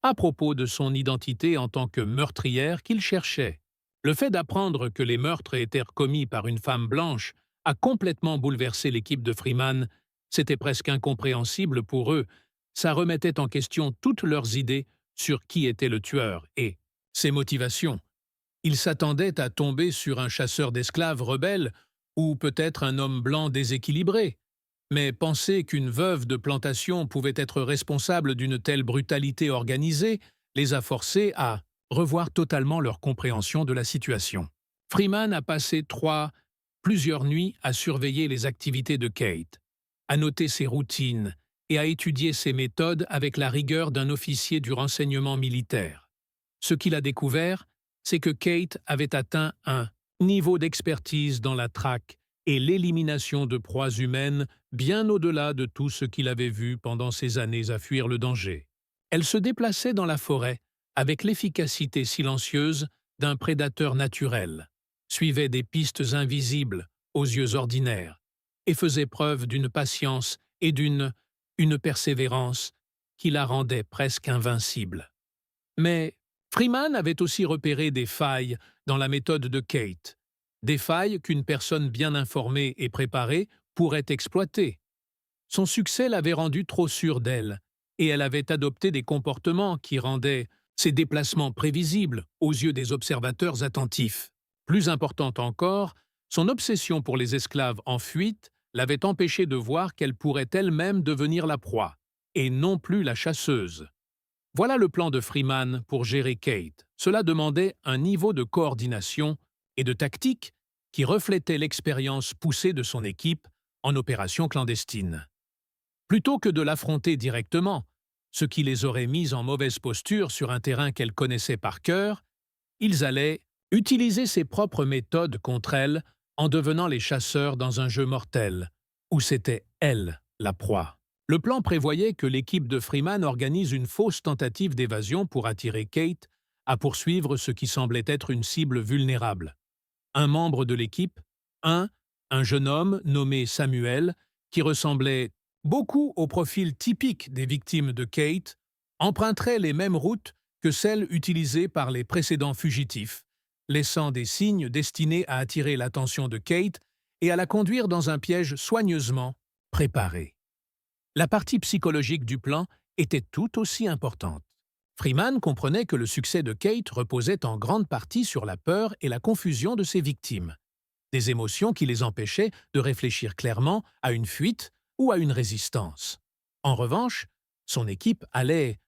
à propos de son identité en tant que meurtrière qu'il cherchait. Le fait d'apprendre que les meurtres étaient commis par une femme blanche a complètement bouleversé l'équipe de Freeman. C'était presque incompréhensible pour eux. Ça remettait en question toutes leurs idées sur qui était le tueur et ses motivations. Ils s'attendaient à tomber sur un chasseur d'esclaves rebelle ou peut-être un homme blanc déséquilibré. Mais penser qu'une veuve de plantation pouvait être responsable d'une telle brutalité organisée les a forcés à revoir totalement leur compréhension de la situation. Freeman a passé plusieurs nuits à surveiller les activités de Kate, à noter ses routines et à étudier ses méthodes avec la rigueur d'un officier du renseignement militaire. Ce qu'il a découvert, c'est que Kate avait atteint un niveau d'expertise dans la traque et l'élimination de proies humaines bien au-delà de tout ce qu'il avait vu pendant ses années à fuir le danger. Elle se déplaçait dans la forêt avec l'efficacité silencieuse d'un prédateur naturel, suivait des pistes invisibles aux yeux ordinaires et faisait preuve d'une patience et d'une persévérance qui la rendait presque invincible. Mais Freeman avait aussi repéré des failles dans la méthode de Kate, des failles qu'une personne bien informée et préparée pourrait exploiter. Son succès l'avait rendue trop sûre d'elle, et elle avait adopté des comportements qui rendaient ses déplacements prévisibles aux yeux des observateurs attentifs. Plus importante encore, son obsession pour les esclaves en fuite l'avait empêchée de voir qu'elle pourrait elle-même devenir la proie, et non plus la chasseuse. Voilà le plan de Freeman pour gérer Kate. Cela demandait un niveau de coordination et de tactique qui reflétait l'expérience poussée de son équipe en opération clandestine. Plutôt que de l'affronter directement, ce qui les aurait mis en mauvaise posture sur un terrain qu'elle connaissait par cœur, ils allaient utiliser ses propres méthodes contre elle en devenant les chasseurs dans un jeu mortel, où c'était elle la proie. Le plan prévoyait que l'équipe de Freeman organise une fausse tentative d'évasion pour attirer Kate à poursuivre ce qui semblait être une cible vulnérable. Un membre de l'équipe, un jeune homme nommé Samuel, qui ressemblait beaucoup au profil typique des victimes de Kate, emprunterait les mêmes routes que celles utilisées par les précédents fugitifs, laissant des signes destinés à attirer l'attention de Kate et à la conduire dans un piège soigneusement préparé. La partie psychologique du plan était tout aussi importante. Freeman comprenait que le succès de Kate reposait en grande partie sur la peur et la confusion de ses victimes, des émotions qui les empêchaient de réfléchir clairement à une fuite ou à une résistance. En revanche, son équipe allait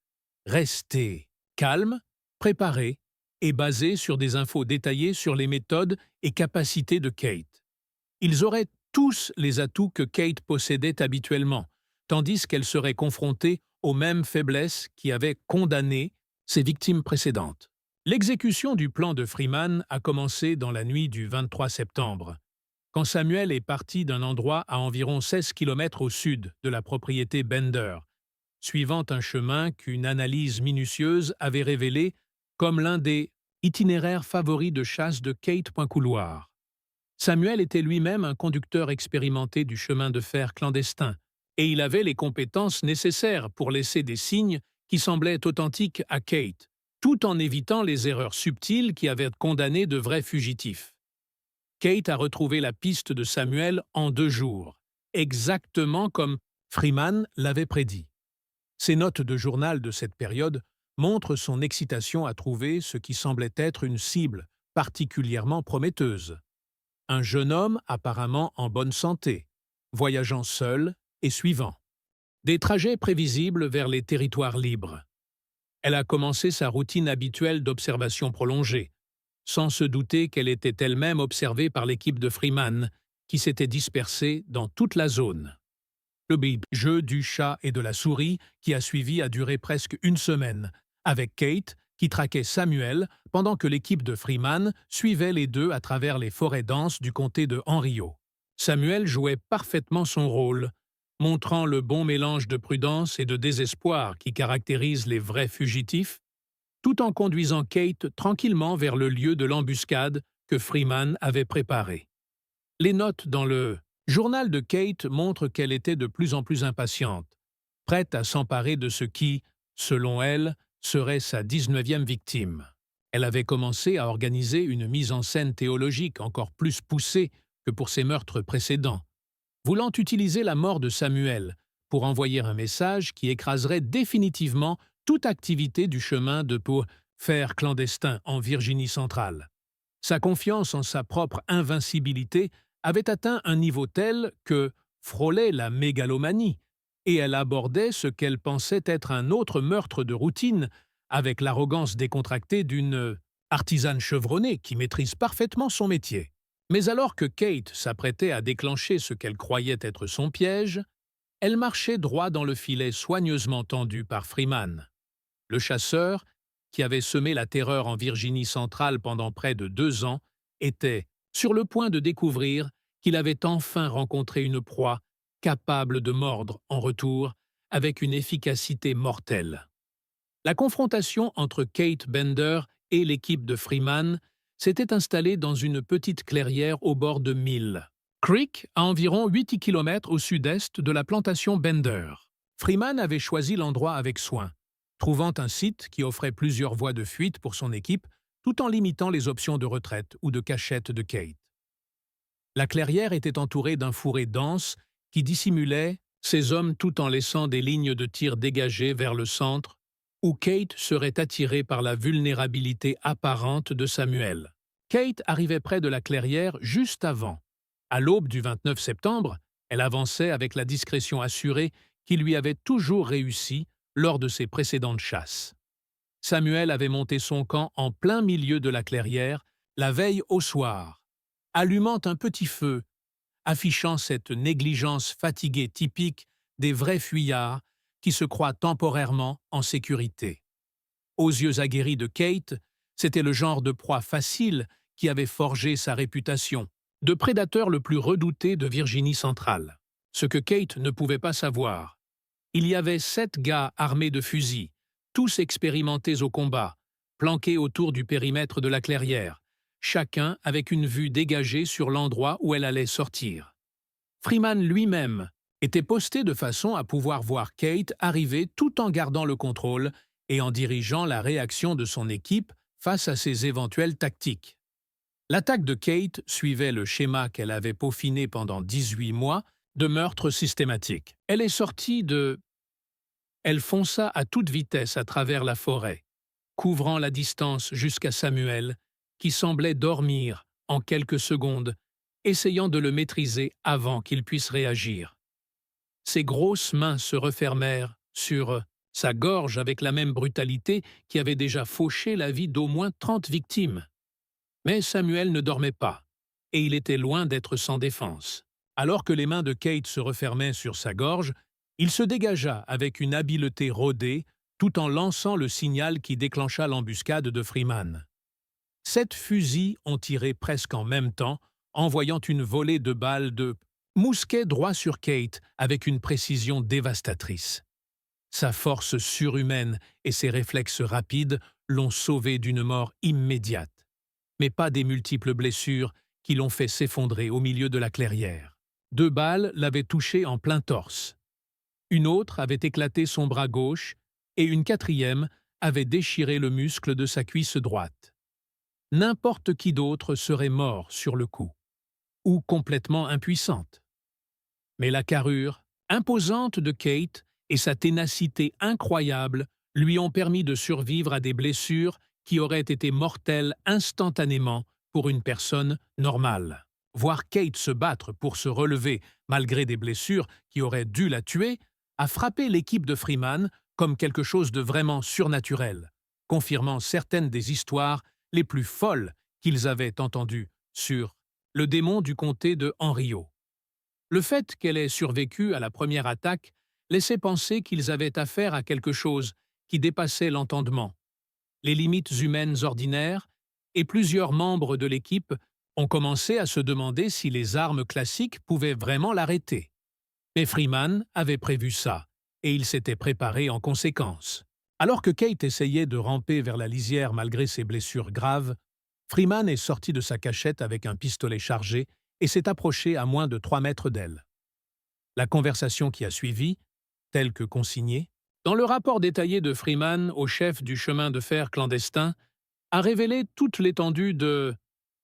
rester calme, préparée et basée sur des infos détaillées sur les méthodes et capacités de Kate. Ils auraient tous les atouts que Kate possédait habituellement, tandis qu'elle serait confrontée aux mêmes faiblesses qui avaient condamné ses victimes précédentes. L'exécution du plan de Freeman a commencé dans la nuit du 23 septembre, quand Samuel est parti d'un endroit à environ 16 km au sud de la propriété Bender, suivant un chemin qu'une analyse minutieuse avait révélé comme l'un des itinéraires favoris de chasse de Kate Point Couloir. Samuel était lui-même un conducteur expérimenté du chemin de fer clandestin, et il avait les compétences nécessaires pour laisser des signes qui semblaient authentiques à Kate, tout en évitant les erreurs subtiles qui avaient condamné de vrais fugitifs. Kate a retrouvé la piste de Samuel en 2 jours, exactement comme Freeman l'avait prédit. Ses notes de journal de cette période montrent son excitation à trouver ce qui semblait être une cible particulièrement prometteuse. Un jeune homme apparemment en bonne santé, voyageant seul et suivant. Des trajets prévisibles vers les territoires libres. Elle a commencé sa routine habituelle d'observation prolongée, sans se douter qu'elle était elle-même observée par l'équipe de Freeman, qui s'était dispersée dans toute la zone. Le jeu du chat et de la souris qui a suivi a duré presque une semaine, avec Kate qui traquait Samuel pendant que l'équipe de Freeman suivait les deux à travers les forêts denses du comté de Henriot. Samuel jouait parfaitement son rôle, montrant le bon mélange de prudence et de désespoir qui caractérise les vrais fugitifs, tout en conduisant Kate tranquillement vers le lieu de l'embuscade que Freeman avait préparé. Les notes dans le journal de Kate montrent qu'elle était de plus en plus impatiente, prête à s'emparer de ce qui, selon elle, serait sa 19e victime. Elle avait commencé à organiser une mise en scène théologique encore plus poussée que pour ses meurtres précédents, voulant utiliser la mort de Samuel pour envoyer un message qui écraserait définitivement toute activité du chemin de fer clandestin en Virginie centrale. Sa confiance en sa propre invincibilité avait atteint un niveau tel que frôlait la mégalomanie, et elle abordait ce qu'elle pensait être un autre meurtre de routine avec l'arrogance décontractée d'une artisane chevronnée qui maîtrise parfaitement son métier. Mais alors que Kate s'apprêtait à déclencher ce qu'elle croyait être son piège, elle marchait droit dans le filet soigneusement tendu par Freeman. Le chasseur, qui avait semé la terreur en Virginie centrale pendant près de 2 ans, était sur le point de découvrir qu'il avait enfin rencontré une proie capable de mordre en retour avec une efficacité mortelle. La confrontation entre Kate Bender et l'équipe de Freeman s'était installée dans une petite clairière au bord de Mill Creek, à environ 8 km au sud-est de la plantation Bender. Freeman avait choisi l'endroit avec soin, trouvant un site qui offrait plusieurs voies de fuite pour son équipe tout en limitant les options de retraite ou de cachette de Kate. La clairière était entourée d'un fourré dense qui dissimulait ces hommes tout en laissant des lignes de tir dégagées vers le centre, où Kate serait attirée par la vulnérabilité apparente de Samuel. Kate arrivait près de la clairière juste avant. À l'aube du 29 septembre, elle avançait avec la discrétion assurée qui lui avait toujours réussi lors de ses précédentes chasses. Samuel avait monté son camp en plein milieu de la clairière, la veille au soir, allumant un petit feu, affichant cette négligence fatiguée typique des vrais fuyards qui se croient temporairement en sécurité. Aux yeux aguerris de Kate, c'était le genre de proie facile qui avait forgé sa réputation de prédateur le plus redouté de Virginie centrale. Ce que Kate ne pouvait pas savoir, il y avait 7 gars armés de fusils, tous expérimentés au combat, planqués autour du périmètre de la clairière, chacun avec une vue dégagée sur l'endroit où elle allait sortir. Freeman lui-même était posté de façon à pouvoir voir Kate arriver tout en gardant le contrôle et en dirigeant la réaction de son équipe face à ses éventuelles tactiques. L'attaque de Kate suivait le schéma qu'elle avait peaufiné pendant 18 mois de meurtre systématique. Elle fonça à toute vitesse à travers la forêt, couvrant la distance jusqu'à Samuel, qui semblait dormir en quelques secondes, essayant de le maîtriser avant qu'il puisse réagir. Ses grosses mains se refermèrent sur sa gorge avec la même brutalité qui avait déjà fauché la vie d'au moins 30 victimes. Mais Samuel ne dormait pas, et il était loin d'être sans défense. Alors que les mains de Kate se refermaient sur sa gorge, il se dégagea avec une habileté rodée tout en lançant le signal qui déclencha l'embuscade de Freeman. 7 fusils ont tiré presque en même temps, envoyant une volée de balles de mousquet droit sur Kate avec une précision dévastatrice. Sa force surhumaine et ses réflexes rapides l'ont sauvée d'une mort immédiate, mais pas des multiples blessures qui l'ont fait s'effondrer au milieu de la clairière. 2 balles l'avaient touché en plein torse. Une autre avait éclaté son bras gauche et une 4e avait déchiré le muscle de sa cuisse droite. N'importe qui d'autre serait mort sur le coup, ou complètement impuissante. Mais la carrure imposante de Kate et sa ténacité incroyable lui ont permis de survivre à des blessures qui auraient été mortelles instantanément pour une personne normale. Voir Kate se battre pour se relever malgré des blessures qui auraient dû la tuer a frappé l'équipe de Freeman comme quelque chose de vraiment surnaturel, confirmant certaines des histoires les plus folles qu'ils avaient entendues sur le démon du comté de Henriot. Le fait qu'elle ait survécu à la première attaque laissait penser qu'ils avaient affaire à quelque chose qui dépassait l'entendement, les limites humaines ordinaires, et plusieurs membres de l'équipe ont commencé à se demander si les armes classiques pouvaient vraiment l'arrêter. Mais Freeman avait prévu ça, et il s'était préparé en conséquence. Alors que Kate essayait de ramper vers la lisière malgré ses blessures graves, Freeman est sorti de sa cachette avec un pistolet chargé et s'est approché à moins de 3 mètres d'elle. La conversation qui a suivi, telle que consignée, dans le rapport détaillé de Freeman au chef du chemin de fer clandestin, a révélé toute l'étendue de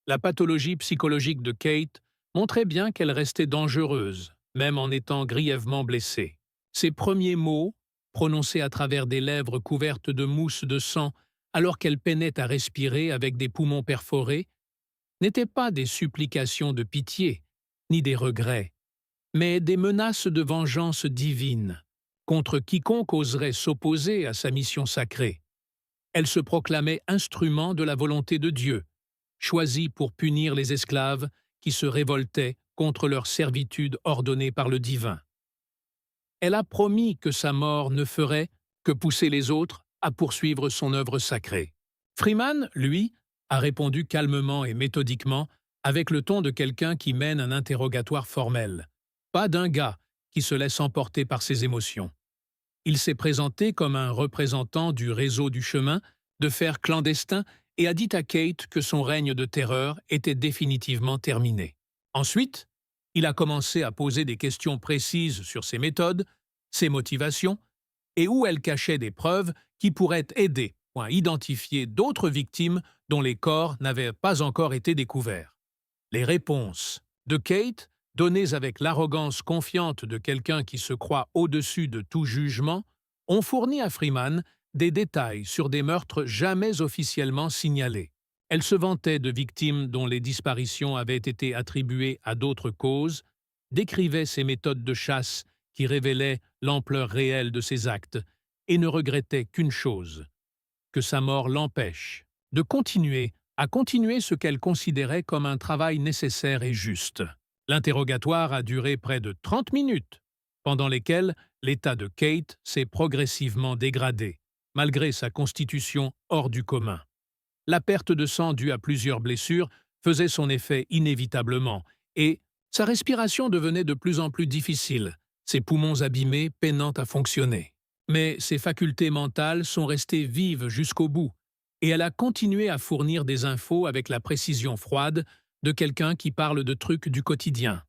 la pathologie psychologique de Kate, montrait bien qu'elle restait dangereuse, même en étant grièvement blessée. Ses premiers mots, prononcés à travers des lèvres couvertes de mousse de sang alors qu'elle peinait à respirer avec des poumons perforés, n'étaient pas des supplications de pitié, ni des regrets, mais des menaces de vengeance divine contre quiconque oserait s'opposer à sa mission sacrée. Elle se proclamait instrument de la volonté de Dieu, choisi pour punir les esclaves qui se révoltaient contre leur servitude ordonnée par le divin. Elle a promis que sa mort ne ferait que pousser les autres à poursuivre son œuvre sacrée. Freeman, lui, a répondu calmement et méthodiquement, avec le ton de quelqu'un qui mène un interrogatoire formel, pas d'un gars qui se laisse emporter par ses émotions. Il s'est présenté comme un représentant du réseau du chemin de fer clandestin et a dit à Kate que son règne de terreur était définitivement terminé. Ensuite, il a commencé à poser des questions précises sur ses méthodes, ses motivations, et où elle cachait des preuves qui pourraient aider à identifier d'autres victimes dont les corps n'avaient pas encore été découverts. Les réponses de Kate, données avec l'arrogance confiante de quelqu'un qui se croit au-dessus de tout jugement, ont fourni à Freeman des détails sur des meurtres jamais officiellement signalés. Elle se vantait de victimes dont les disparitions avaient été attribuées à d'autres causes, décrivait ses méthodes de chasse qui révélaient l'ampleur réelle de ses actes et ne regrettait qu'une chose, que sa mort l'empêche de continuer ce qu'elle considérait comme un travail nécessaire et juste. L'interrogatoire a duré près de 30 minutes, pendant lesquelles l'état de Kate s'est progressivement dégradé, malgré sa constitution hors du commun. La perte de sang due à plusieurs blessures faisait son effet inévitablement, et sa respiration devenait de plus en plus difficile, ses poumons abîmés peinant à fonctionner. Mais ses facultés mentales sont restées vives jusqu'au bout, et elle a continué à fournir des infos avec la précision froide de quelqu'un qui parle de trucs du quotidien.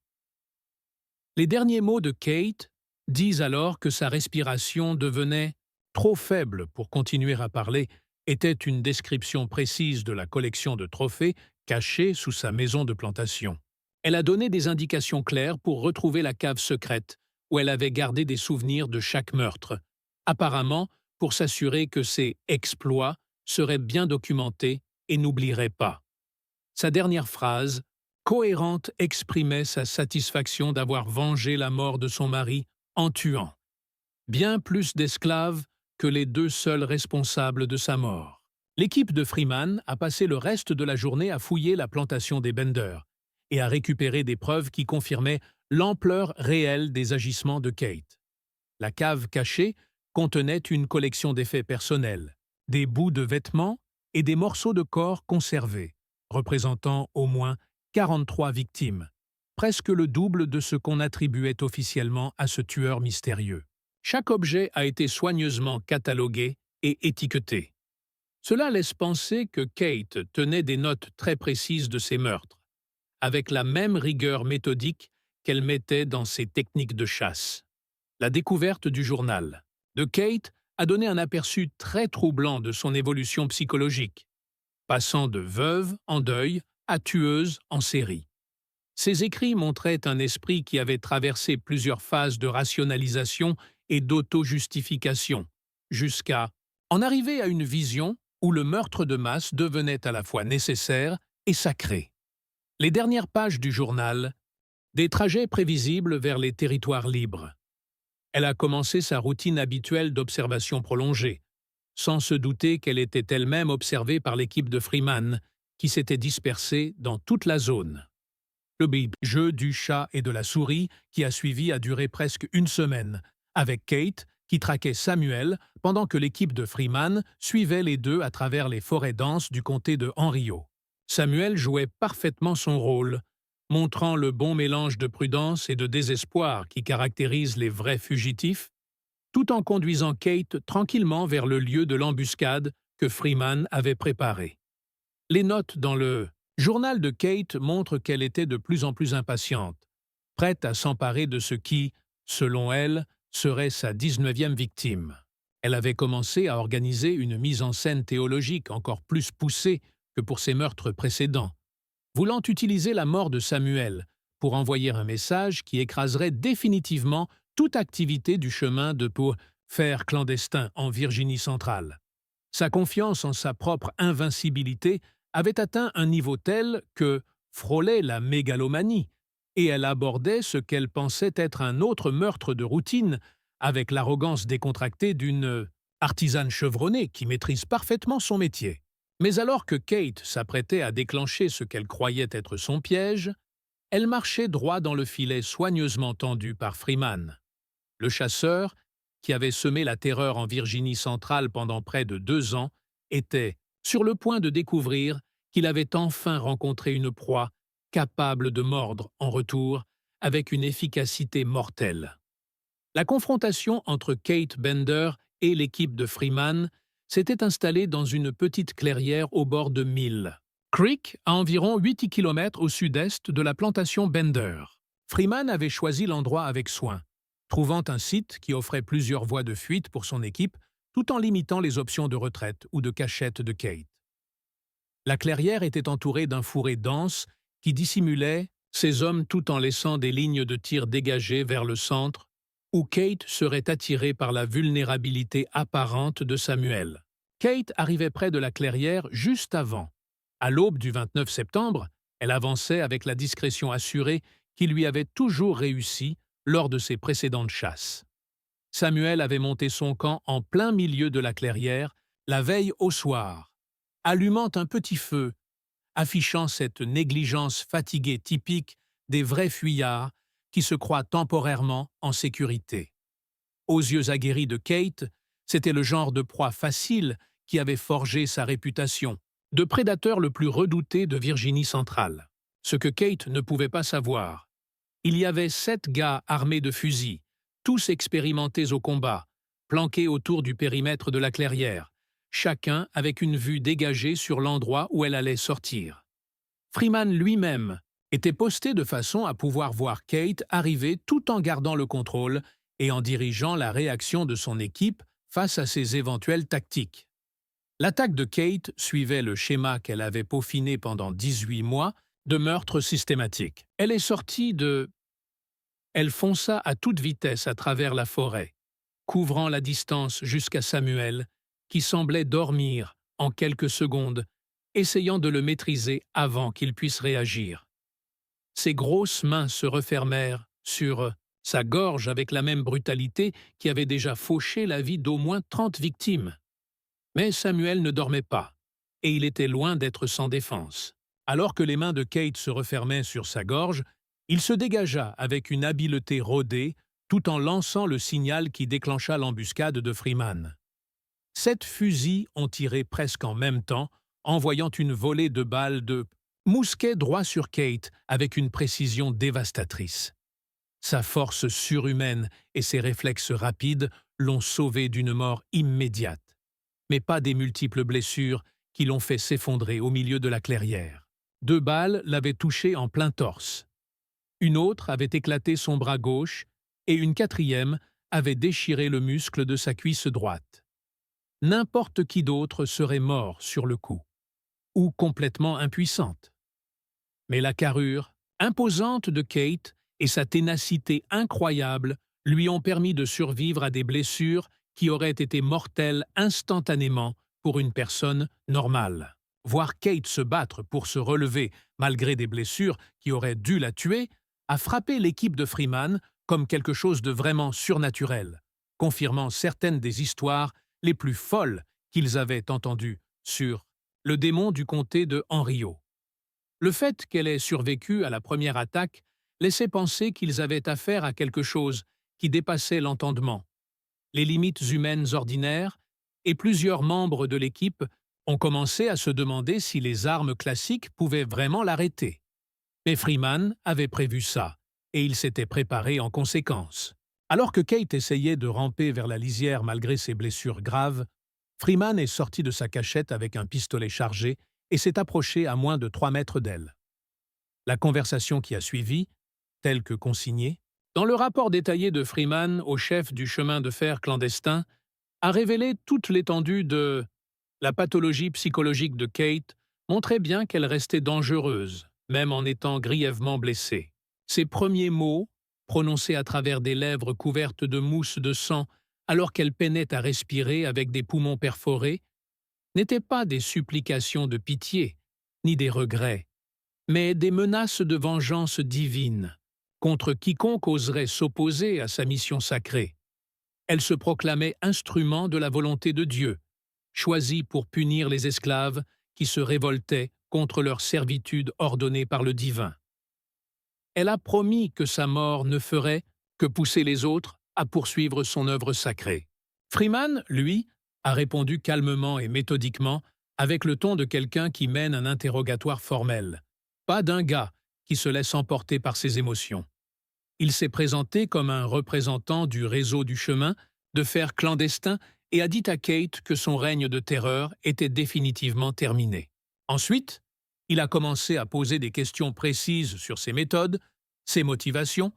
Les derniers mots de Kate disent alors que sa respiration devenait trop faible pour continuer à parler, était une description précise de la collection de trophées cachée sous sa maison de plantation. Elle a donné des indications claires pour retrouver la cave secrète où elle avait gardé des souvenirs de chaque meurtre, apparemment pour s'assurer que ses exploits seraient bien documentés et n'oublieraient pas. Sa dernière phrase, cohérente, exprimait sa satisfaction d'avoir vengé la mort de son mari en tuant bien plus d'esclaves que les 2 seuls responsables de sa mort. L'équipe de Freeman a passé le reste de la journée à fouiller la plantation des Bender et à récupérer des preuves qui confirmaient l'ampleur réelle des agissements de Kate. La cave cachée contenait une collection d'effets personnels, des bouts de vêtements et des morceaux de corps conservés, représentant au moins 43 victimes, presque le double de ce qu'on attribuait officiellement à ce tueur mystérieux. Chaque objet a été soigneusement catalogué et étiqueté. Cela laisse penser que Kate tenait des notes très précises de ses meurtres, avec la même rigueur méthodique qu'elle mettait dans ses techniques de chasse. La découverte du journal de Kate a donné un aperçu très troublant de son évolution psychologique, passant de veuve en deuil à tueuse en série. Ses écrits montraient un esprit qui avait traversé plusieurs phases de rationalisation et d'auto-justification, jusqu'à en arriver à une vision où le meurtre de masse devenait à la fois nécessaire et sacré. Les dernières pages du journal, des trajets prévisibles vers les territoires libres. Elle a commencé sa routine habituelle d'observation prolongée, sans se douter qu'elle était elle-même observée par l'équipe de Freeman, qui s'était dispersée dans toute la zone. Le jeu du chat et de la souris qui a suivi a duré presque une semaine, avec Kate qui traquait Samuel pendant que l'équipe de Freeman suivait les deux à travers les forêts denses du comté de Henriot. Samuel jouait parfaitement son rôle, montrant le bon mélange de prudence et de désespoir qui caractérise les vrais fugitifs, tout en conduisant Kate tranquillement vers le lieu de l'embuscade que Freeman avait préparé. Les notes dans le journal de Kate montrent qu'elle était de plus en plus impatiente, prête à s'emparer de ce qui, selon elle, serait sa 19e victime. Elle avait commencé à organiser une mise en scène théologique encore plus poussée que pour ses meurtres précédents, voulant utiliser la mort de Samuel pour envoyer un message qui écraserait définitivement toute activité du chemin de pour faire clandestin en Virginie centrale. Sa confiance en sa propre invincibilité avait atteint un niveau tel que frôlait la mégalomanie, et elle abordait ce qu'elle pensait être un autre meurtre de routine avec l'arrogance décontractée d'une artisane chevronnée qui maîtrise parfaitement son métier. Mais alors que Kate s'apprêtait à déclencher ce qu'elle croyait être son piège, elle marchait droit dans le filet soigneusement tendu par Freeman. Le chasseur, qui avait semé la terreur en Virginie centrale pendant près de 2 ans, était sur le point de découvrir qu'il avait enfin rencontré une proie capable de mordre en retour avec une efficacité mortelle. La confrontation entre Kate Bender et l'équipe de Freeman s'était installée dans une petite clairière au bord de Mill Creek, à environ 8 km au sud-est de la plantation Bender. Freeman avait choisi l'endroit avec soin, trouvant un site qui offrait plusieurs voies de fuite pour son équipe tout en limitant les options de retraite ou de cachette de Kate. La clairière était entourée d'un fourré dense qui dissimulait ses hommes tout en laissant des lignes de tir dégagées vers le centre, où Kate serait attirée par la vulnérabilité apparente de Samuel. Kate arrivait près de la clairière juste avant. À l'aube du 29 septembre, elle avançait avec la discrétion assurée qui lui avait toujours réussi lors de ses précédentes chasses. Samuel avait monté son camp en plein milieu de la clairière, la veille au soir, allumant un petit feu, affichant cette négligence fatiguée typique des vrais fuyards qui se croient temporairement en sécurité. Aux yeux aguerris de Kate, c'était le genre de proie facile qui avait forgé sa réputation, de prédateur le plus redouté de Virginie centrale. Ce que Kate ne pouvait pas savoir, il y avait 7 gars armés de fusils, tous expérimentés au combat, planqués autour du périmètre de la clairière, chacun avec une vue dégagée sur l'endroit où elle allait sortir. Freeman lui-même était posté de façon à pouvoir voir Kate arriver tout en gardant le contrôle et en dirigeant la réaction de son équipe face à ses éventuelles tactiques. L'attaque de Kate suivait le schéma qu'elle avait peaufiné pendant 18 mois de meurtre systématique. Elle est sortie de... Elle fonça à toute vitesse à travers la forêt, couvrant la distance jusqu'à Samuel, qui semblait dormir en quelques secondes, essayant de le maîtriser avant qu'il puisse réagir. Ses grosses mains se refermèrent sur sa gorge avec la même brutalité qui avait déjà fauché la vie d'au moins 30 victimes. Mais Samuel ne dormait pas, et il était loin d'être sans défense. Alors que les mains de Kate se refermaient sur sa gorge, il se dégagea avec une habileté rodée tout en lançant le signal qui déclencha l'embuscade de Freeman. 7 fusils ont tiré presque en même temps, envoyant une volée de balles de mousquet droit sur Kate avec une précision dévastatrice. Sa force surhumaine et ses réflexes rapides l'ont sauvé d'une mort immédiate, mais pas des multiples blessures qui l'ont fait s'effondrer au milieu de la clairière. 2 balles l'avaient touché en plein torse. Une autre avait éclaté son bras gauche et une quatrième avait déchiré le muscle de sa cuisse droite. N'importe qui d'autre serait mort sur le coup, ou complètement impuissante. Mais la carrure imposante de Kate et sa ténacité incroyable lui ont permis de survivre à des blessures qui auraient été mortelles instantanément pour une personne normale. Voir Kate se battre pour se relever malgré des blessures qui auraient dû la tuer a frappé l'équipe de Freeman comme quelque chose de vraiment surnaturel, confirmant certaines des histoires les plus folles qu'ils avaient entendues sur le démon du comté de Henriot. Le fait qu'elle ait survécu à la première attaque laissait penser qu'ils avaient affaire à quelque chose qui dépassait l'entendement, les limites humaines ordinaires, et plusieurs membres de l'équipe ont commencé à se demander si les armes classiques pouvaient vraiment l'arrêter. Mais Freeman avait prévu ça, et il s'était préparé en conséquence. Alors que Kate essayait de ramper vers la lisière malgré ses blessures graves, Freeman est sorti de sa cachette avec un pistolet chargé et s'est approché à moins de 3 mètres d'elle. La conversation qui a suivi, telle que consignée, dans le rapport détaillé de Freeman au chef du chemin de fer clandestin, a révélé toute l'étendue de la pathologie psychologique de Kate, montrait bien qu'elle restait dangereuse, même en étant grièvement blessée. Ses premiers mots, prononcés à travers des lèvres couvertes de mousse de sang alors qu'elle peinait à respirer avec des poumons perforés, n'étaient pas des supplications de pitié, ni des regrets, mais des menaces de vengeance divine contre quiconque oserait s'opposer à sa mission sacrée. Elle se proclamait instrument de la volonté de Dieu, choisi pour punir les esclaves qui se révoltaient contre leur servitude ordonnée par le divin. Elle a promis que sa mort ne ferait que pousser les autres à poursuivre son œuvre sacrée. Freeman, lui, a répondu calmement et méthodiquement avec le ton de quelqu'un qui mène un interrogatoire formel, pas d'un gars qui se laisse emporter par ses émotions. Il s'est présenté comme un représentant du réseau du chemin de fer clandestin et a dit à Kate que son règne de terreur était définitivement terminé. Ensuite, il a commencé à poser des questions précises sur ses méthodes, ses motivations,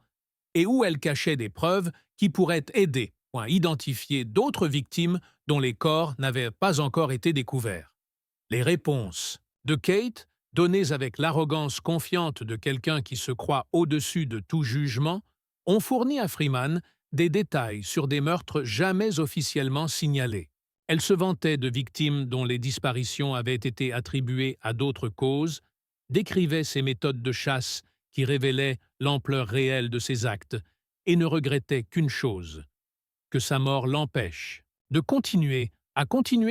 et où elle cachait des preuves qui pourraient aider à identifier d'autres victimes dont les corps n'avaient pas encore été découverts. Les réponses de Kate, données avec l'arrogance confiante de quelqu'un qui se croit au-dessus de tout jugement, ont fourni à Freeman des détails sur des meurtres jamais officiellement signalés. Elle se vantait de victimes dont les disparitions avaient été attribuées à d'autres causes, décrivait ses méthodes de chasse qui révélaient l'ampleur réelle de ses actes et ne regrettait qu'une chose, que sa mort l'empêche de continuer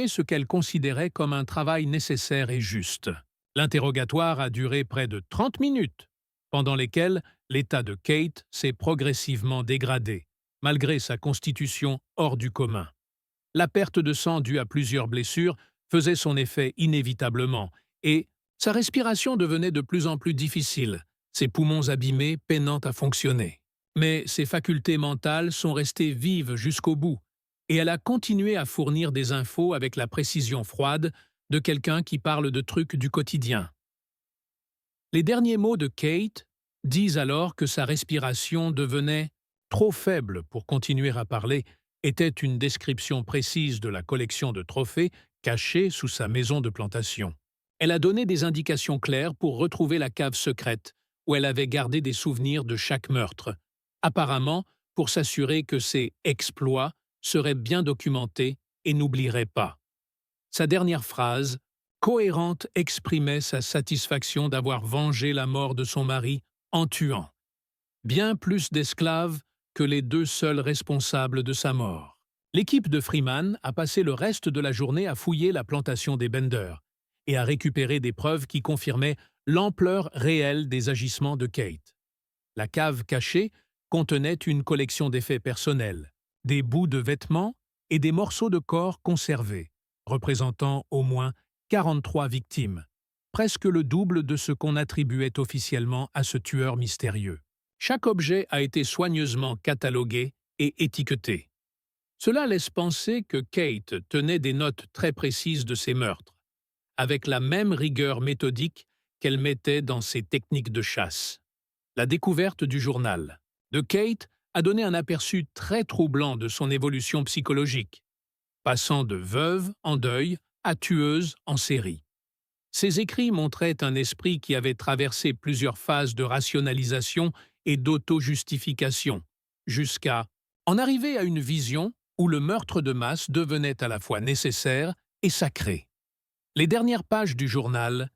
ce qu'elle considérait comme un travail nécessaire et juste. L'interrogatoire a duré près de 30 minutes, pendant lesquelles l'état de Kate s'est progressivement dégradé, malgré sa constitution hors du commun. La perte de sang due à plusieurs blessures faisait son effet inévitablement, et sa respiration devenait de plus en plus difficile, ses poumons abîmés peinant à fonctionner. Mais ses facultés mentales sont restées vives jusqu'au bout, et elle a continué à fournir des infos avec la précision froide de quelqu'un qui parle de trucs du quotidien. Les derniers mots de Kate disent alors que sa respiration devenait trop faible pour continuer à parler, était une description précise de la collection de trophées cachée sous sa maison de plantation. Elle a donné des indications claires pour retrouver la cave secrète, où elle avait gardé des souvenirs de chaque meurtre, apparemment pour s'assurer que ses exploits seraient bien documentés et n'oublieraient pas. Sa dernière phrase, cohérente, exprimait sa satisfaction d'avoir vengé la mort de son mari en tuant bien plus d'esclaves que les 2 seuls responsables de sa mort. L'équipe de Freeman a passé le reste de la journée à fouiller la plantation des Bender et à récupérer des preuves qui confirmaient l'ampleur réelle des agissements de Kate. La cave cachée contenait une collection d'effets personnels, des bouts de vêtements et des morceaux de corps conservés, représentant au moins 43 victimes, presque le double de ce qu'on attribuait officiellement à ce tueur mystérieux. Chaque objet a été soigneusement catalogué et étiqueté. Cela laisse penser que Kate tenait des notes très précises de ses meurtres, avec la même rigueur méthodique qu'elle mettait dans ses techniques de chasse. La découverte du journal de Kate a donné un aperçu très troublant de son évolution psychologique, passant de veuve en deuil à tueuse en série. Ses écrits montraient un esprit qui avait traversé plusieurs phases de rationalisation et d'auto-justification, jusqu'à en arriver à une vision où le meurtre de masse devenait à la fois nécessaire et sacré. Les dernières pages du journal,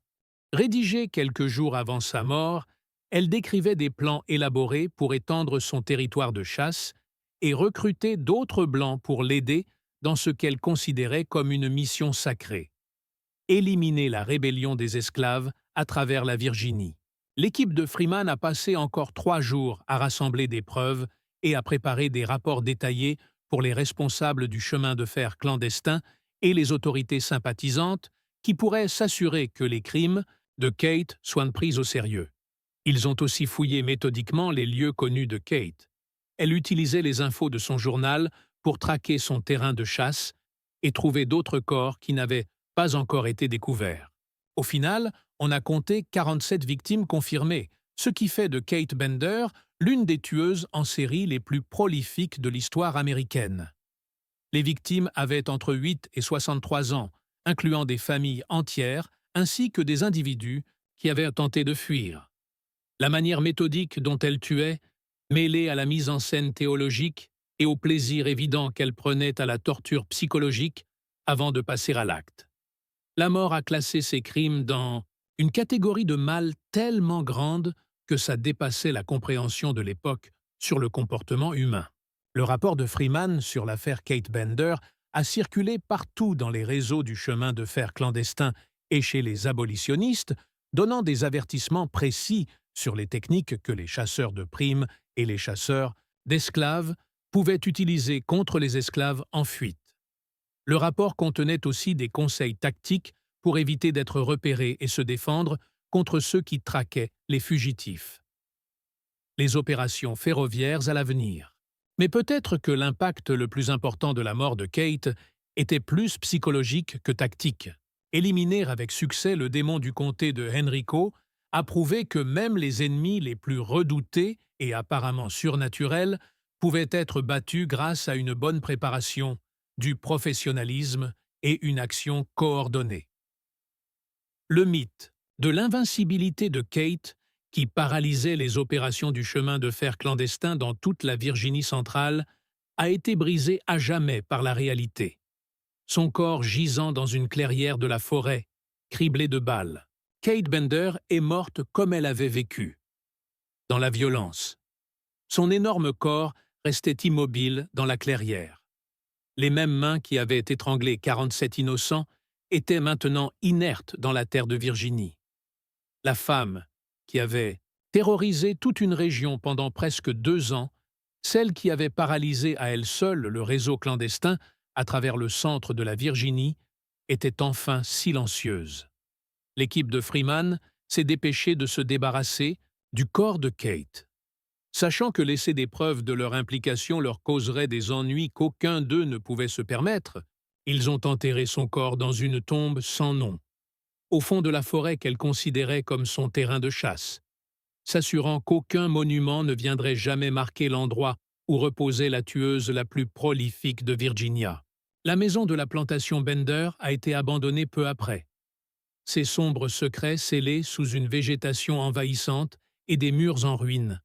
rédigées quelques jours avant sa mort, elle décrivait des plans élaborés pour étendre son territoire de chasse et recruter d'autres Blancs pour l'aider dans ce qu'elle considérait comme une mission sacrée: éliminer la rébellion des esclaves à travers la Virginie. L'équipe de Freeman a passé encore 3 jours à rassembler des preuves et à préparer des rapports détaillés pour les responsables du chemin de fer clandestin et les autorités sympathisantes qui pourraient s'assurer que les crimes de Kate soient pris au sérieux. Ils ont aussi fouillé méthodiquement les lieux connus de Kate. Elle utilisait les infos de son journal pour traquer son terrain de chasse et trouver d'autres corps qui n'avaient pas encore été découverts. Au final, on a compté 47 victimes confirmées, ce qui fait de Kate Bender l'une des tueuses en série les plus prolifiques de l'histoire américaine. Les victimes avaient entre 8 et 63 ans, incluant des familles entières ainsi que des individus qui avaient tenté de fuir. La manière méthodique dont elle tuait, mêlée à la mise en scène théologique et au plaisir évident qu'elle prenait à la torture psychologique avant de passer à l'acte. La mort a classé ces crimes dans une catégorie de mal tellement grande que ça dépassait la compréhension de l'époque sur le comportement humain. Le rapport de Freeman sur l'affaire Kate Bender a circulé partout dans les réseaux du chemin de fer clandestin et chez les abolitionnistes, donnant des avertissements précis sur les techniques que les chasseurs de primes et les chasseurs d'esclaves pouvaient utiliser contre les esclaves en fuite. Le rapport contenait aussi des conseils tactiques pour éviter d'être repérés et se défendre contre ceux qui traquaient les fugitifs. Les opérations ferroviaires à l'avenir. Mais peut-être que l'impact le plus important de la mort de Kate était plus psychologique que tactique. Éliminer avec succès le démon du comté de Henrico a prouvé que même les ennemis les plus redoutés et apparemment surnaturels pouvaient être battus grâce à une bonne préparation, du professionnalisme et une action coordonnée. Le mythe de l'invincibilité de Kate, qui paralysait les opérations du chemin de fer clandestin dans toute la Virginie centrale, a été brisé à jamais par la réalité. Son corps gisant dans une clairière de la forêt, criblé de balles, Kate Bender est morte comme elle avait vécu, dans la violence. Son énorme corps restait immobile dans la clairière. Les mêmes mains qui avaient étranglé 47 innocents étaient maintenant inertes dans la terre de Virginie. La femme qui avait terrorisé toute une région pendant presque 2 ans, celle qui avait paralysé à elle seule le réseau clandestin à travers le centre de la Virginie, était enfin silencieuse. L'équipe de Freeman s'est dépêchée de se débarrasser du corps de Kate. Sachant que laisser des preuves de leur implication leur causerait des ennuis qu'aucun d'eux ne pouvait se permettre, ils ont enterré son corps dans une tombe sans nom, au fond de la forêt qu'elle considérait comme son terrain de chasse, s'assurant qu'aucun monument ne viendrait jamais marquer l'endroit où reposait la tueuse la plus prolifique de Virginia. La maison de la plantation Bender a été abandonnée peu après. Ses sombres secrets scellés sous une végétation envahissante et des murs en ruine.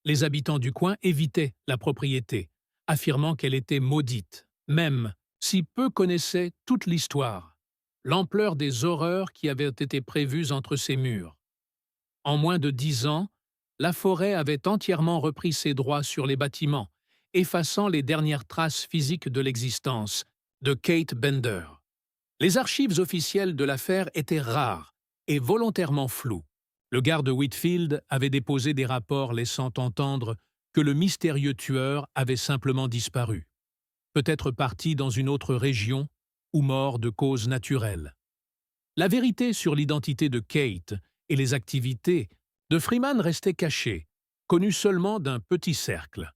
Les habitants du coin évitaient la propriété, affirmant qu'elle était maudite, même si peu connaissaient toute l'histoire, l'ampleur des horreurs qui avaient été prévues entre ces murs. En moins de 10 ans, la forêt avait entièrement repris ses droits sur les bâtiments, effaçant les dernières traces physiques de l'existence de Kate Bender. Les archives officielles de l'affaire étaient rares et volontairement floues. Le garde Whitfield avait déposé des rapports laissant entendre que le mystérieux tueur avait simplement disparu, peut-être parti dans une autre région ou mort de cause naturelle. La vérité sur l'identité de Kate et les activités de Freeman restait cachée, connue seulement d'un petit cercle.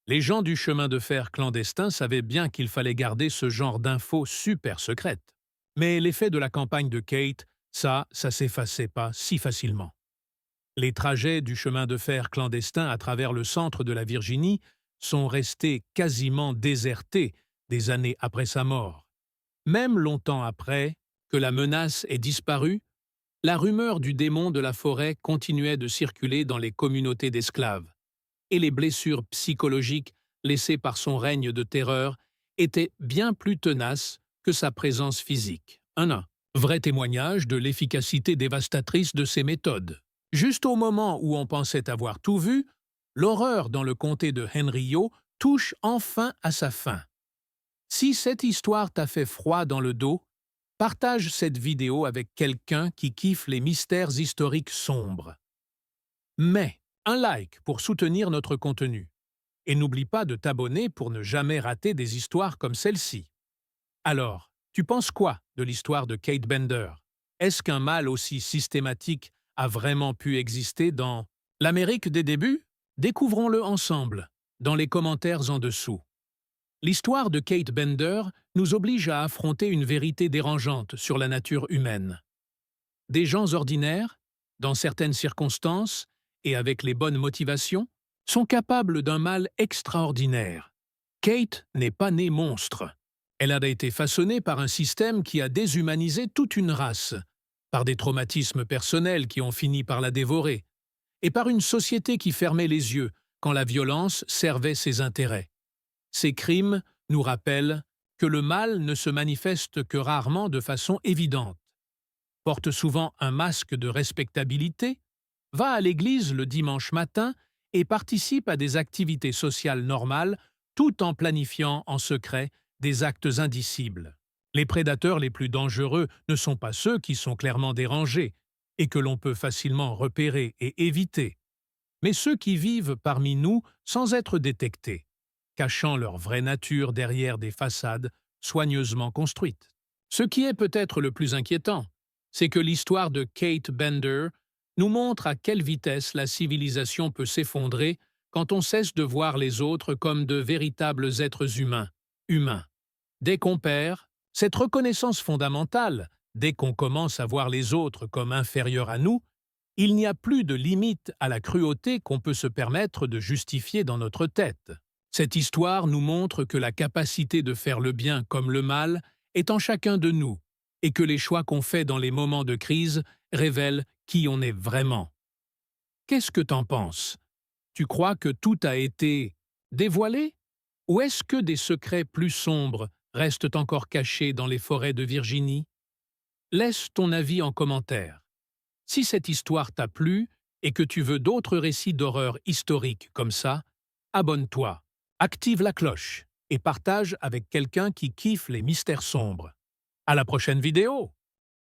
Les gens du chemin de fer clandestin savaient bien qu'il fallait garder ce genre d'infos super secrètes. Mais l'effet de la campagne de Kate Ça s'effaçait pas si facilement. Les trajets du chemin de fer clandestin à travers le centre de la Virginie sont restés quasiment désertés des années après sa mort. Même longtemps après que la menace ait disparu, la rumeur du démon de la forêt continuait de circuler dans les communautés d'esclaves, et les blessures psychologiques laissées par son règne de terreur étaient bien plus tenaces que sa présence physique. Un vrai témoignage de l'efficacité dévastatrice de ses méthodes. Juste au moment où on pensait avoir tout vu, l'horreur dans le comté de Henrio touche enfin à sa fin. Si cette histoire t'a fait froid dans le dos, partage cette vidéo avec quelqu'un qui kiffe les mystères historiques sombres. Mets un like pour soutenir notre contenu. Et n'oublie pas de t'abonner pour ne jamais rater des histoires comme celle-ci. Alors, tu penses quoi de l'histoire de Kate Bender? Est-ce qu'un mal aussi systématique a vraiment pu exister dans l'Amérique des débuts? Découvrons-le ensemble, dans les commentaires en dessous. L'histoire de Kate Bender nous oblige à affronter une vérité dérangeante sur la nature humaine. Des gens ordinaires, dans certaines circonstances et avec les bonnes motivations, sont capables d'un mal extraordinaire. Kate n'est pas née monstre. Elle a été façonnée par un système qui a déshumanisé toute une race, par des traumatismes personnels qui ont fini par la dévorer, et par une société qui fermait les yeux quand la violence servait ses intérêts. Ces crimes nous rappellent que le mal ne se manifeste que rarement de façon évidente, porte souvent un masque de respectabilité, va à l'église le dimanche matin et participe à des activités sociales normales tout en planifiant en secret des actes indicibles. Les prédateurs les plus dangereux ne sont pas ceux qui sont clairement dérangés et que l'on peut facilement repérer et éviter, mais ceux qui vivent parmi nous sans être détectés, cachant leur vraie nature derrière des façades soigneusement construites. Ce qui est peut-être le plus inquiétant, c'est que l'histoire de Kate Bender nous montre à quelle vitesse la civilisation peut s'effondrer quand on cesse de voir les autres comme de véritables êtres humains. Dès qu'on perd cette reconnaissance fondamentale, dès qu'on commence à voir les autres comme inférieurs à nous, il n'y a plus de limite à la cruauté qu'on peut se permettre de justifier dans notre tête. Cette histoire nous montre que la capacité de faire le bien comme le mal est en chacun de nous, et que les choix qu'on fait dans les moments de crise révèlent qui on est vraiment. Qu'est-ce que t'en penses? Tu crois que tout a été dévoilé? Ou est-ce que des secrets plus sombres restent encore cachés dans les forêts de Virginie? Laisse ton avis en commentaire. Si cette histoire t'a plu et que tu veux d'autres récits d'horreur historiques comme ça, abonne-toi, active la cloche et partage avec quelqu'un qui kiffe les mystères sombres. À la prochaine vidéo!